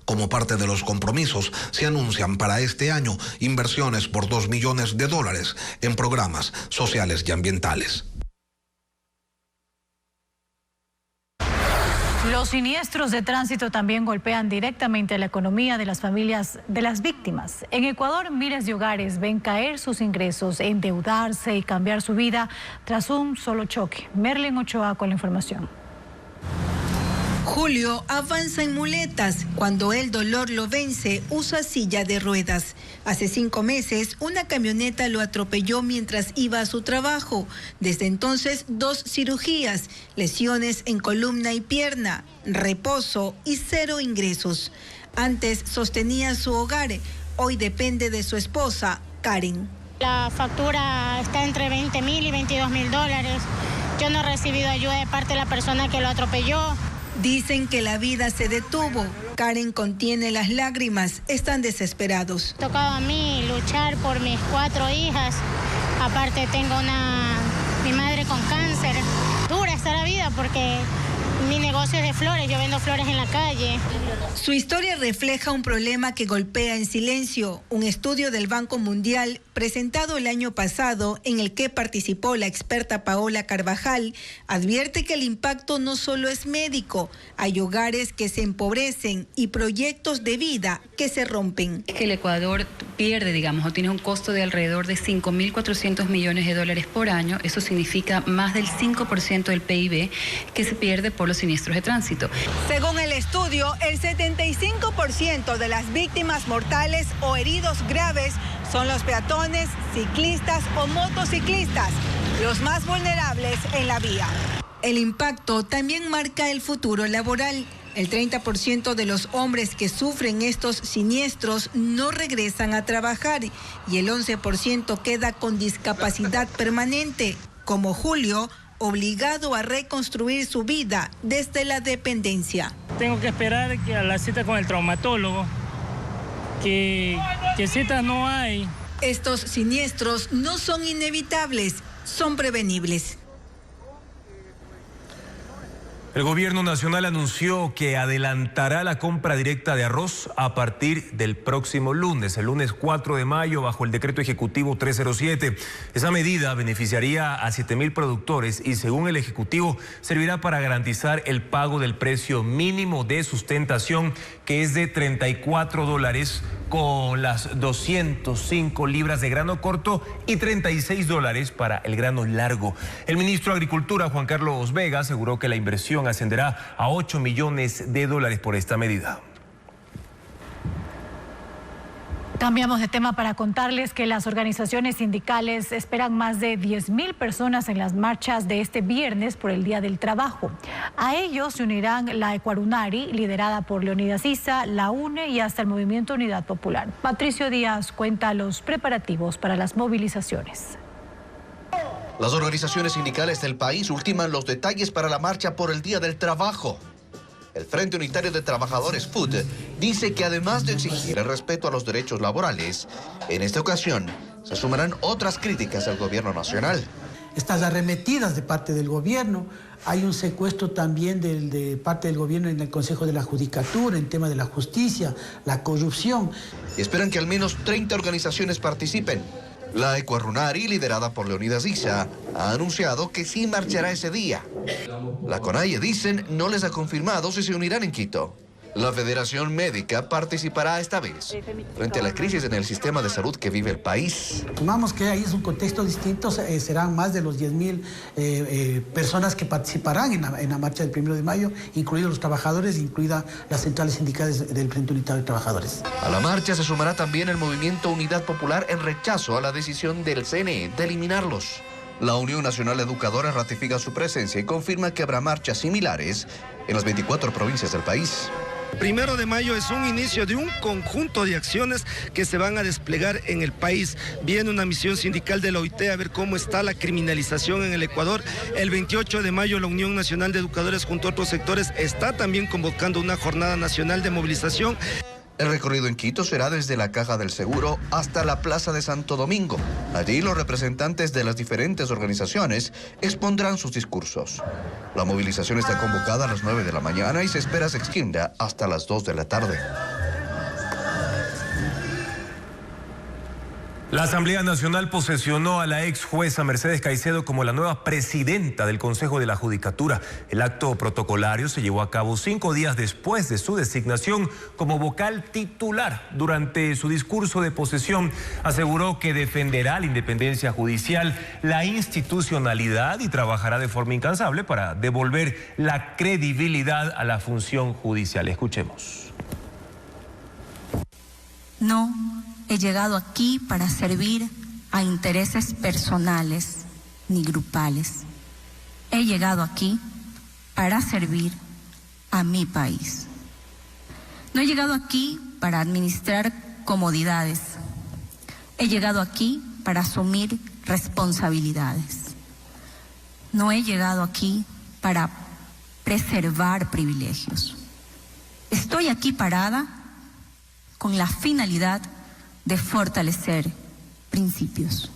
Como parte de los compromisos, se anuncian para este año inversiones por 2 millones de dólares en programas sociales y ambientales. Los siniestros de tránsito también golpean directamente la economía de las familias de las víctimas. En Ecuador, miles de hogares ven caer sus ingresos, endeudarse y cambiar su vida tras un solo choque. Merlin Ochoa con la información. Julio avanza en muletas. Cuando el dolor lo vence, usa silla de ruedas. Hace 5 meses, una camioneta lo atropelló mientras iba a su trabajo. Desde entonces, 2 cirugías, lesiones en columna y pierna, reposo y 0 ingresos. Antes sostenía su hogar, hoy depende de su esposa, Karen. La factura está entre 20.000 y 22.000 dólares. Yo no he recibido ayuda de parte de la persona que lo atropelló. Dicen que la vida se detuvo. Karen contiene las lágrimas. Están desesperados. Tocaba a mí luchar por mis 4 hijas. Aparte tengo mi madre con cáncer. Dura está la vida porque mi negocio es de flores. Yo vendo flores en la calle. Su historia refleja un problema que golpea en silencio. Un estudio del Banco Mundial presentado el año pasado, en el que participó la experta Paola Carvajal, advierte que el impacto no solo es médico. Hay hogares que se empobrecen y proyectos de vida que se rompen. Es que el Ecuador pierde, digamos, o tiene un costo de alrededor de 5.400 millones de dólares por año. Eso significa más del 5% del PIB que se pierde por los siniestros de tránsito. Según el el estudio, el 75% de las víctimas mortales o heridos graves son los peatones, ciclistas o motociclistas, los más vulnerables en la vía. El impacto también marca el futuro laboral. El 30% de los hombres que sufren estos siniestros no regresan a trabajar y el 11% queda con discapacidad permanente, como Julio, obligado a reconstruir su vida desde la dependencia. Tengo que esperar a la cita con el traumatólogo, que citas no hay. Estos siniestros no son inevitables, son prevenibles. El gobierno nacional anunció que adelantará la compra directa de arroz a partir del próximo lunes, el lunes 4 de mayo, bajo el decreto ejecutivo 307. Esa medida beneficiaría a 7,000 productores y, según el ejecutivo, servirá para garantizar el pago del precio mínimo de sustentación, que es de $34 con las 205 libras de grano corto y $36 para el grano largo. El ministro de Agricultura, Juan Carlos Vega, aseguró que la inversión ascenderá a $8 millones por esta medida. Cambiamos de tema para contarles que las organizaciones sindicales esperan más de 10,000 personas en las marchas de este viernes por el Día del Trabajo. A ellos se unirán la Ecuarunari, liderada por Leonidas Issa, la UNE y hasta el Movimiento Unidad Popular. Patricio Díaz cuenta los preparativos para las movilizaciones. Las organizaciones sindicales del país ultiman los detalles para la marcha por el Día del Trabajo. El Frente Unitario de Trabajadores FUT dice que además de exigir el respeto a los derechos laborales, en esta ocasión se sumarán otras críticas al gobierno nacional. Estas arremetidas de parte del gobierno, hay un secuestro también de parte del gobierno en el Consejo de la Judicatura, en tema de la justicia, la corrupción. Y esperan que al menos 30 organizaciones participen. La Ecuarunari, liderada por Leonidas Issa, ha anunciado que sí marchará ese día. La CONAIE, dicen, no les ha confirmado si se unirán en Quito. La Federación Médica participará esta vez frente a la crisis en el sistema de salud que vive el país. Tomamos que ahí es un contexto distinto, serán más de los 10,000 personas que participarán en la marcha del 1 de mayo, incluidos los trabajadores, incluidas las centrales sindicales del Frente Unitario de Trabajadores. A la marcha se sumará también el Movimiento Unidad Popular en rechazo a la decisión del CNE de eliminarlos. La Unión Nacional Educadora ratifica su presencia y confirma que habrá marchas similares en las 24 provincias del país. 1 de mayo es un inicio de un conjunto de acciones que se van a desplegar en el país. Viene una misión sindical de la OIT a ver cómo está la criminalización en el Ecuador. El 28 de mayo la Unión Nacional de Educadores junto a otros sectores está también convocando una jornada nacional de movilización. El recorrido en Quito será desde la Caja del Seguro hasta la Plaza de Santo Domingo. Allí los representantes de las diferentes organizaciones expondrán sus discursos. La movilización está convocada a las 9 de la mañana y se espera se extienda hasta las 2 de la tarde. La Asamblea Nacional posesionó a la ex jueza Mercedes Caicedo como la nueva presidenta del Consejo de la Judicatura. El acto protocolario se llevó a cabo 5 días después de su designación como vocal titular. Durante su discurso de posesión aseguró que defenderá la independencia judicial, la institucionalidad y trabajará de forma incansable para devolver la credibilidad a la función judicial. Escuchemos. No he llegado aquí para servir a intereses personales ni grupales. He llegado aquí para servir a mi país. No he llegado aquí para administrar comodidades. He llegado aquí para asumir responsabilidades. No he llegado aquí para preservar privilegios. Estoy aquí parada con la finalidad de fortalecer principios.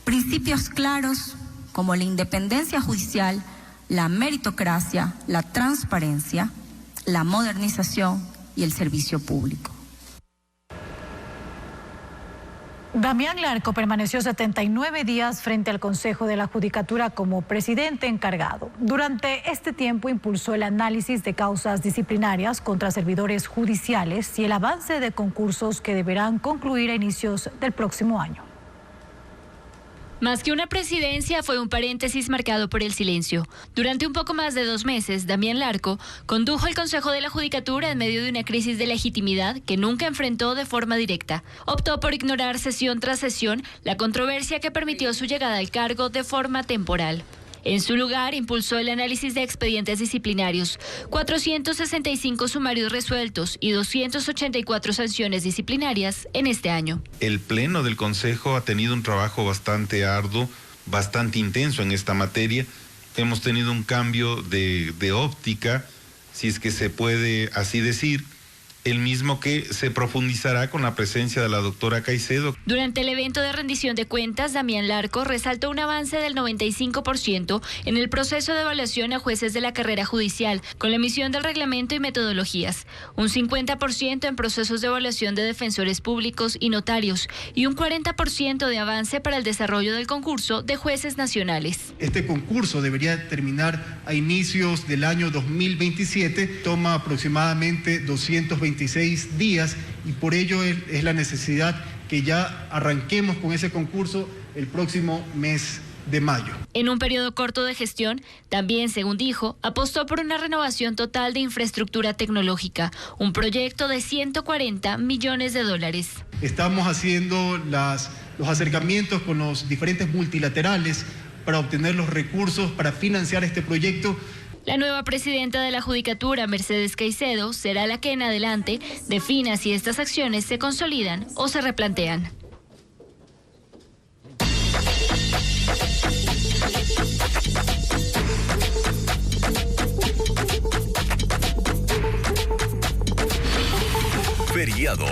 Principios claros como la independencia judicial, la meritocracia, la transparencia, la modernización y el servicio público. Damián Larco permaneció 79 días frente al Consejo de la Judicatura como presidente encargado. Durante este tiempo impulsó el análisis de causas disciplinarias contra servidores judiciales y el avance de concursos que deberán concluir a inicios del próximo año. Más que una presidencia, fue un paréntesis marcado por el silencio. Durante un poco más de 2 meses, Damián Larco condujo el Consejo de la Judicatura en medio de una crisis de legitimidad que nunca enfrentó de forma directa. Optó por ignorar sesión tras sesión la controversia que permitió su llegada al cargo de forma temporal. En su lugar, impulsó el análisis de expedientes disciplinarios, 465 sumarios resueltos y 284 sanciones disciplinarias en este año. El Pleno del Consejo ha tenido un trabajo bastante arduo, bastante intenso en esta materia. Hemos tenido un cambio de óptica, si es que se puede así decir, el mismo que se profundizará con la presencia de la doctora Caicedo. Durante el evento de rendición de cuentas, Damián Larco resaltó un avance del 95% en el proceso de evaluación a jueces de la carrera judicial, con la emisión del reglamento y metodologías, un 50% en procesos de evaluación de defensores públicos y notarios, y un 40% de avance para el desarrollo del concurso de jueces nacionales. Este concurso debería terminar a inicios del año 2027, toma aproximadamente 226 días y por ello es la necesidad que ya arranquemos con ese concurso el próximo mes de mayo. En un periodo corto de gestión, también, según dijo, apostó por una renovación total de infraestructura tecnológica, un proyecto de 140 millones de dólares. Estamos haciendo los acercamientos con los diferentes multilaterales para obtener los recursos para financiar este proyecto. La nueva presidenta de la Judicatura, Mercedes Caicedo, será la que en adelante defina si estas acciones se consolidan o se replantean. Feriado.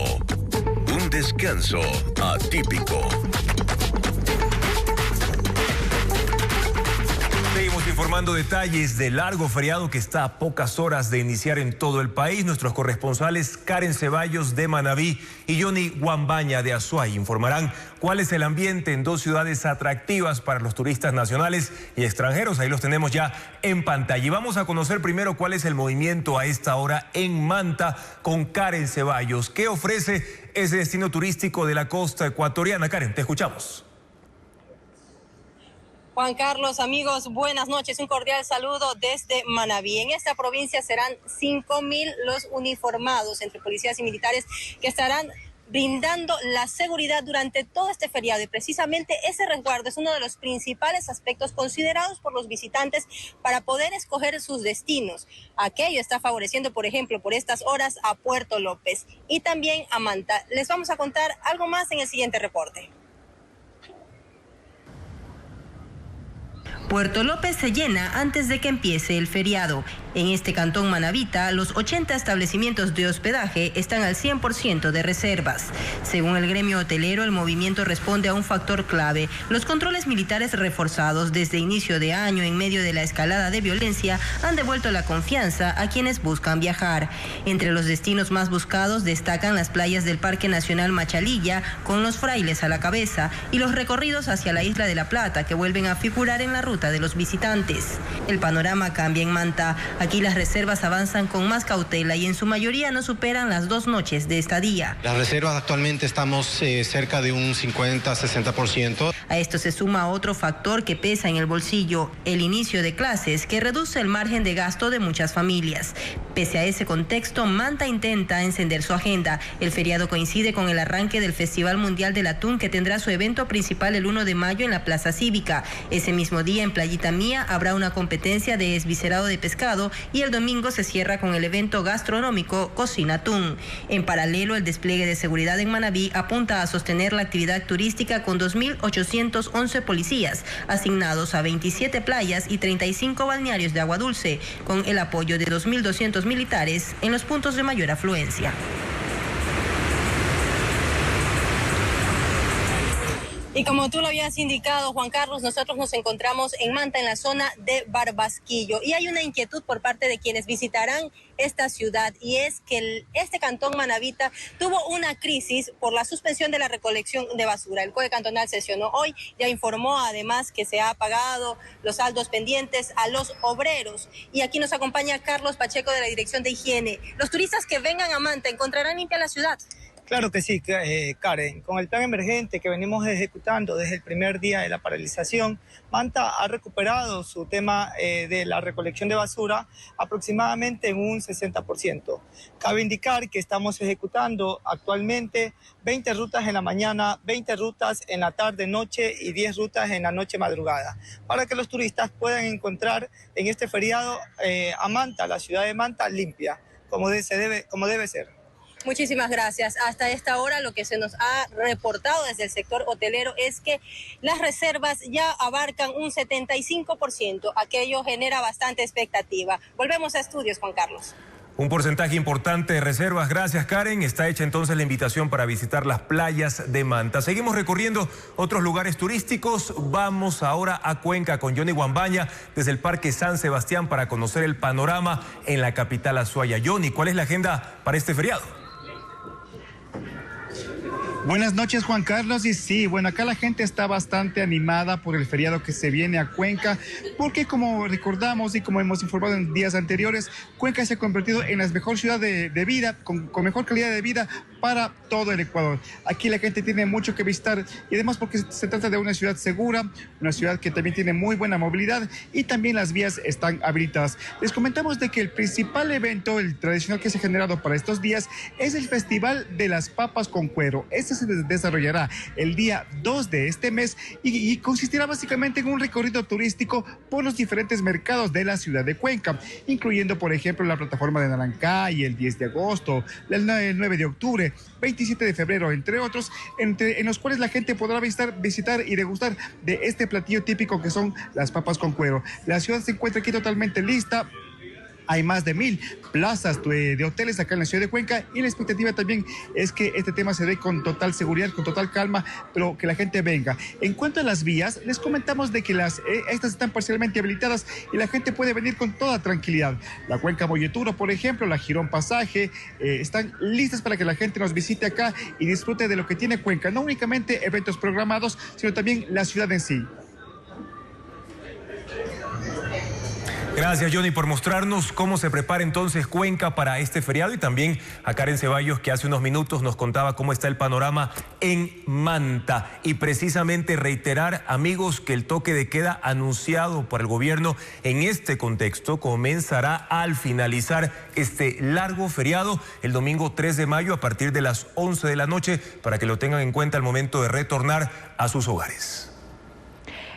Un descanso atípico. Seguimos informando detalles del largo feriado que está a pocas horas de iniciar en todo el país. Nuestros corresponsales Karen Ceballos de Manabí y Johnny Guambaña de Azuay informarán cuál es el ambiente en 2 ciudades atractivas para los turistas nacionales y extranjeros. Ahí los tenemos ya en pantalla. Y vamos a conocer primero cuál es el movimiento a esta hora en Manta con Karen Ceballos. ¿Qué ofrece ese destino turístico de la costa ecuatoriana? Karen, te escuchamos. Juan Carlos, amigos, buenas noches. Un cordial saludo desde Manabí. En esta provincia serán 5.000 los uniformados entre policías y militares que estarán brindando la seguridad durante todo este feriado. Y precisamente ese resguardo es uno de los principales aspectos considerados por los visitantes para poder escoger sus destinos. Aquello está favoreciendo, por ejemplo, por estas horas a Puerto López y también a Manta. Les vamos a contar algo más en el siguiente reporte. Puerto López se llena antes de que empiece el feriado. En este cantón manabita, los 80 establecimientos de hospedaje están al 100% de reservas. Según el gremio hotelero, el movimiento responde a un factor clave. Los controles militares reforzados desde inicio de año en medio de la escalada de violencia han devuelto la confianza a quienes buscan viajar. Entre los destinos más buscados destacan las playas del Parque Nacional Machalilla, con los frailes a la cabeza, y los recorridos hacia la Isla de la Plata, que vuelven a figurar en la ruta de los visitantes. El panorama cambia en Manta. Aquí las reservas avanzan con más cautela y en su mayoría no superan las 2 noches de estadía. Las reservas actualmente estamos cerca de un 50-60%. A esto se suma otro factor que pesa en el bolsillo, el inicio de clases, que reduce el margen de gasto de muchas familias. Pese a ese contexto, Manta intenta encender su agenda. El feriado coincide con el arranque del Festival Mundial del Atún, que tendrá su evento principal el 1 de mayo en la Plaza Cívica. Ese mismo día, en Playita Mía, habrá una competencia de esviscerado de pescado y el domingo se cierra con el evento gastronómico Cocina Atún. En paralelo, el despliegue de seguridad en Manabí apunta a sostener la actividad turística con 2.811 policías asignados a 27 playas y 35 balnearios de agua dulce, con el apoyo de 2.200 militares en los puntos de mayor afluencia. Y como tú lo habías indicado, Juan Carlos, nosotros nos encontramos en Manta, en la zona de Barbasquillo. Y hay una inquietud por parte de quienes visitarán esta ciudad, y es que este cantón manabita tuvo una crisis por la suspensión de la recolección de basura. El COE cantonal sesionó hoy, ya informó además que se ha pagado los saldos pendientes a los obreros. Y aquí nos acompaña Carlos Pacheco de la Dirección de Higiene. Los turistas que vengan a Manta, ¿encontrarán limpia la ciudad? Claro que sí, Karen. Con el plan emergente que venimos ejecutando desde el primer día de la paralización, Manta ha recuperado su tema de la recolección de basura aproximadamente en un 60%. Cabe indicar que estamos ejecutando actualmente 20 rutas en la mañana, 20 rutas en la tarde, noche y 10 rutas en la noche madrugada, para que los turistas puedan encontrar en este feriado a Manta, la ciudad de Manta, limpia, como debe ser. Muchísimas gracias. Hasta esta hora lo que se nos ha reportado desde el sector hotelero es que las reservas ya abarcan un 75%. Aquello genera bastante expectativa. Volvemos a estudios, Juan Carlos. Un porcentaje importante de reservas. Gracias, Karen. Está hecha entonces la invitación para visitar las playas de Manta. Seguimos recorriendo otros lugares turísticos. Vamos ahora a Cuenca con Johnny Guambaña desde el Parque San Sebastián para conocer el panorama en la capital azuaya. Johnny, ¿cuál es la agenda para este feriado? Buenas noches, Juan Carlos. Y sí, bueno, acá la gente está bastante animada por el feriado que se viene a Cuenca, porque como recordamos y como hemos informado en días anteriores, Cuenca se ha convertido en la mejor ciudad de vida, con mejor calidad de vida para todo el Ecuador. Aquí la gente tiene mucho que visitar y además porque se trata de una ciudad segura, una ciudad que también tiene muy buena movilidad y también las vías están habilitadas. Les comentamos de que el principal evento, el tradicional que se ha generado para estos días, es el Festival de las Papas con Cuero. Este se desarrollará el día 2 de este mes y consistirá básicamente en un recorrido turístico por los diferentes mercados de la ciudad de Cuenca, incluyendo, por ejemplo, la plataforma de Narancay el 10 de agosto, el 9 de octubre, 27 de febrero, entre otros, en los cuales la gente podrá visitar y degustar de este platillo típico que son las papas con cuero. La ciudad se encuentra aquí totalmente lista. Hay más de 1000 plazas de hoteles acá en la ciudad de Cuenca y la expectativa también es que este tema se dé con total seguridad, con total calma, pero que la gente venga. En cuanto a las vías, les comentamos de que estas están parcialmente habilitadas y la gente puede venir con toda tranquilidad. La Cuenca Molleturo, por ejemplo, la Girón Pasaje, están listas para que la gente nos visite acá y disfrute de lo que tiene Cuenca. No únicamente eventos programados, sino también la ciudad en sí. Gracias, Johnny, por mostrarnos cómo se prepara entonces Cuenca para este feriado y también a Karen Ceballos, que hace unos minutos nos contaba cómo está el panorama en Manta. Y precisamente reiterar, amigos, que el toque de queda anunciado por el gobierno en este contexto comenzará al finalizar este largo feriado el domingo 3 de mayo a partir de las 11 de la noche para que lo tengan en cuenta al momento de retornar a sus hogares.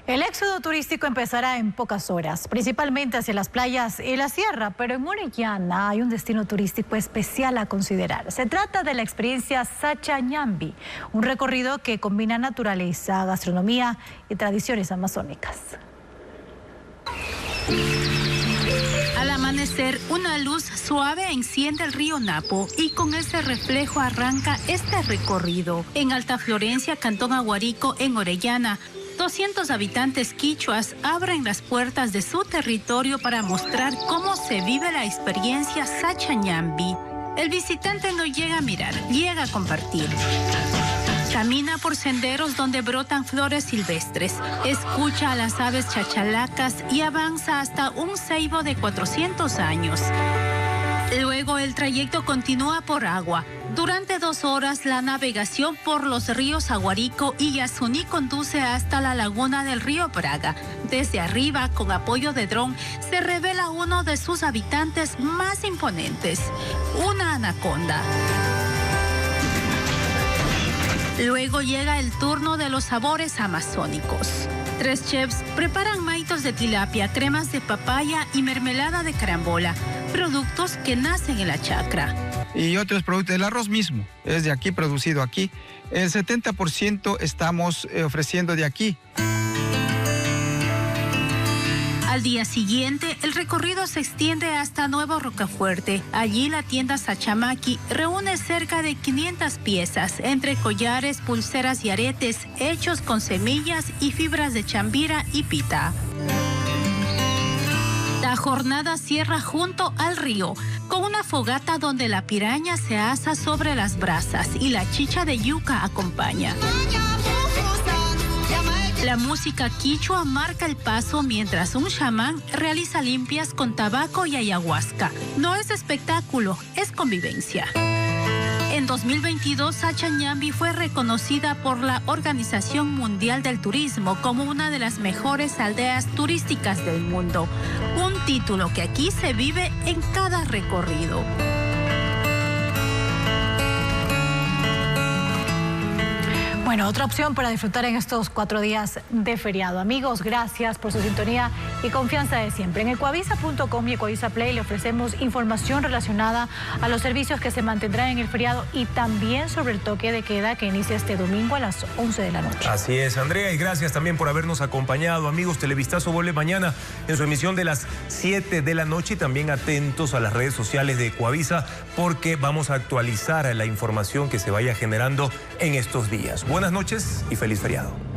El éxodo turístico empezará en pocas horas, principalmente hacia las playas y la sierra, pero en Orellana hay un destino turístico especial a considerar. Se trata de la experiencia Sacha Ñambi, un recorrido que combina naturaleza, gastronomía y tradiciones amazónicas. Al amanecer, una luz suave enciende el río Napo y con ese reflejo arranca este recorrido. En Alta Florencia, Cantón Aguarico, en Orellana, 200 habitantes quichuas abren las puertas de su territorio para mostrar cómo se vive la experiencia Sacha Ñambi. El visitante no llega a mirar, llega a compartir. Camina por senderos donde brotan flores silvestres, escucha a las aves chachalacas y avanza hasta un ceibo de 400 años. Luego el trayecto continúa por agua. Durante 2 horas la navegación por los ríos Aguarico y Yasuní conduce hasta la laguna del río Braga. Desde arriba, con apoyo de dron, se revela uno de sus habitantes más imponentes, una anaconda. Luego llega el turno de los sabores amazónicos. 3 chefs preparan maitos de tilapia, cremas de papaya y mermelada de carambola, productos que nacen en la chacra. Y otros productos, el arroz mismo, es de aquí, producido aquí. El 70% estamos ofreciendo de aquí. Al día siguiente, el recorrido se extiende hasta Nuevo Rocafuerte. Allí la tienda Sachamaki reúne cerca de 500 piezas, entre collares, pulseras y aretes, hechos con semillas y fibras de chambira y pita. La jornada cierra junto al río, con una fogata donde la piraña se asa sobre las brasas y la chicha de yuca acompaña. La música quichua marca el paso mientras un chamán realiza limpias con tabaco y ayahuasca. No es espectáculo, es convivencia. En 2022, Sacha Ñambi fue reconocida por la Organización Mundial del Turismo como una de las mejores aldeas turísticas del mundo. Un título que aquí se vive en cada recorrido. Bueno, otra opción para disfrutar en estos 4 días de feriado. Amigos, gracias por su sintonía y confianza de siempre. En ecuavisa.com y Ecuavisa Play le ofrecemos información relacionada a los servicios que se mantendrán en el feriado y también sobre el toque de queda que inicia este domingo a las 11 de la noche. Así es, Andrea, y gracias también por habernos acompañado. Amigos, Televistazo vuelve mañana en su emisión de las 7 de la noche y también atentos a las redes sociales de Ecuavisa porque vamos a actualizar la información que se vaya generando en estos días. Buenas noches y feliz feriado.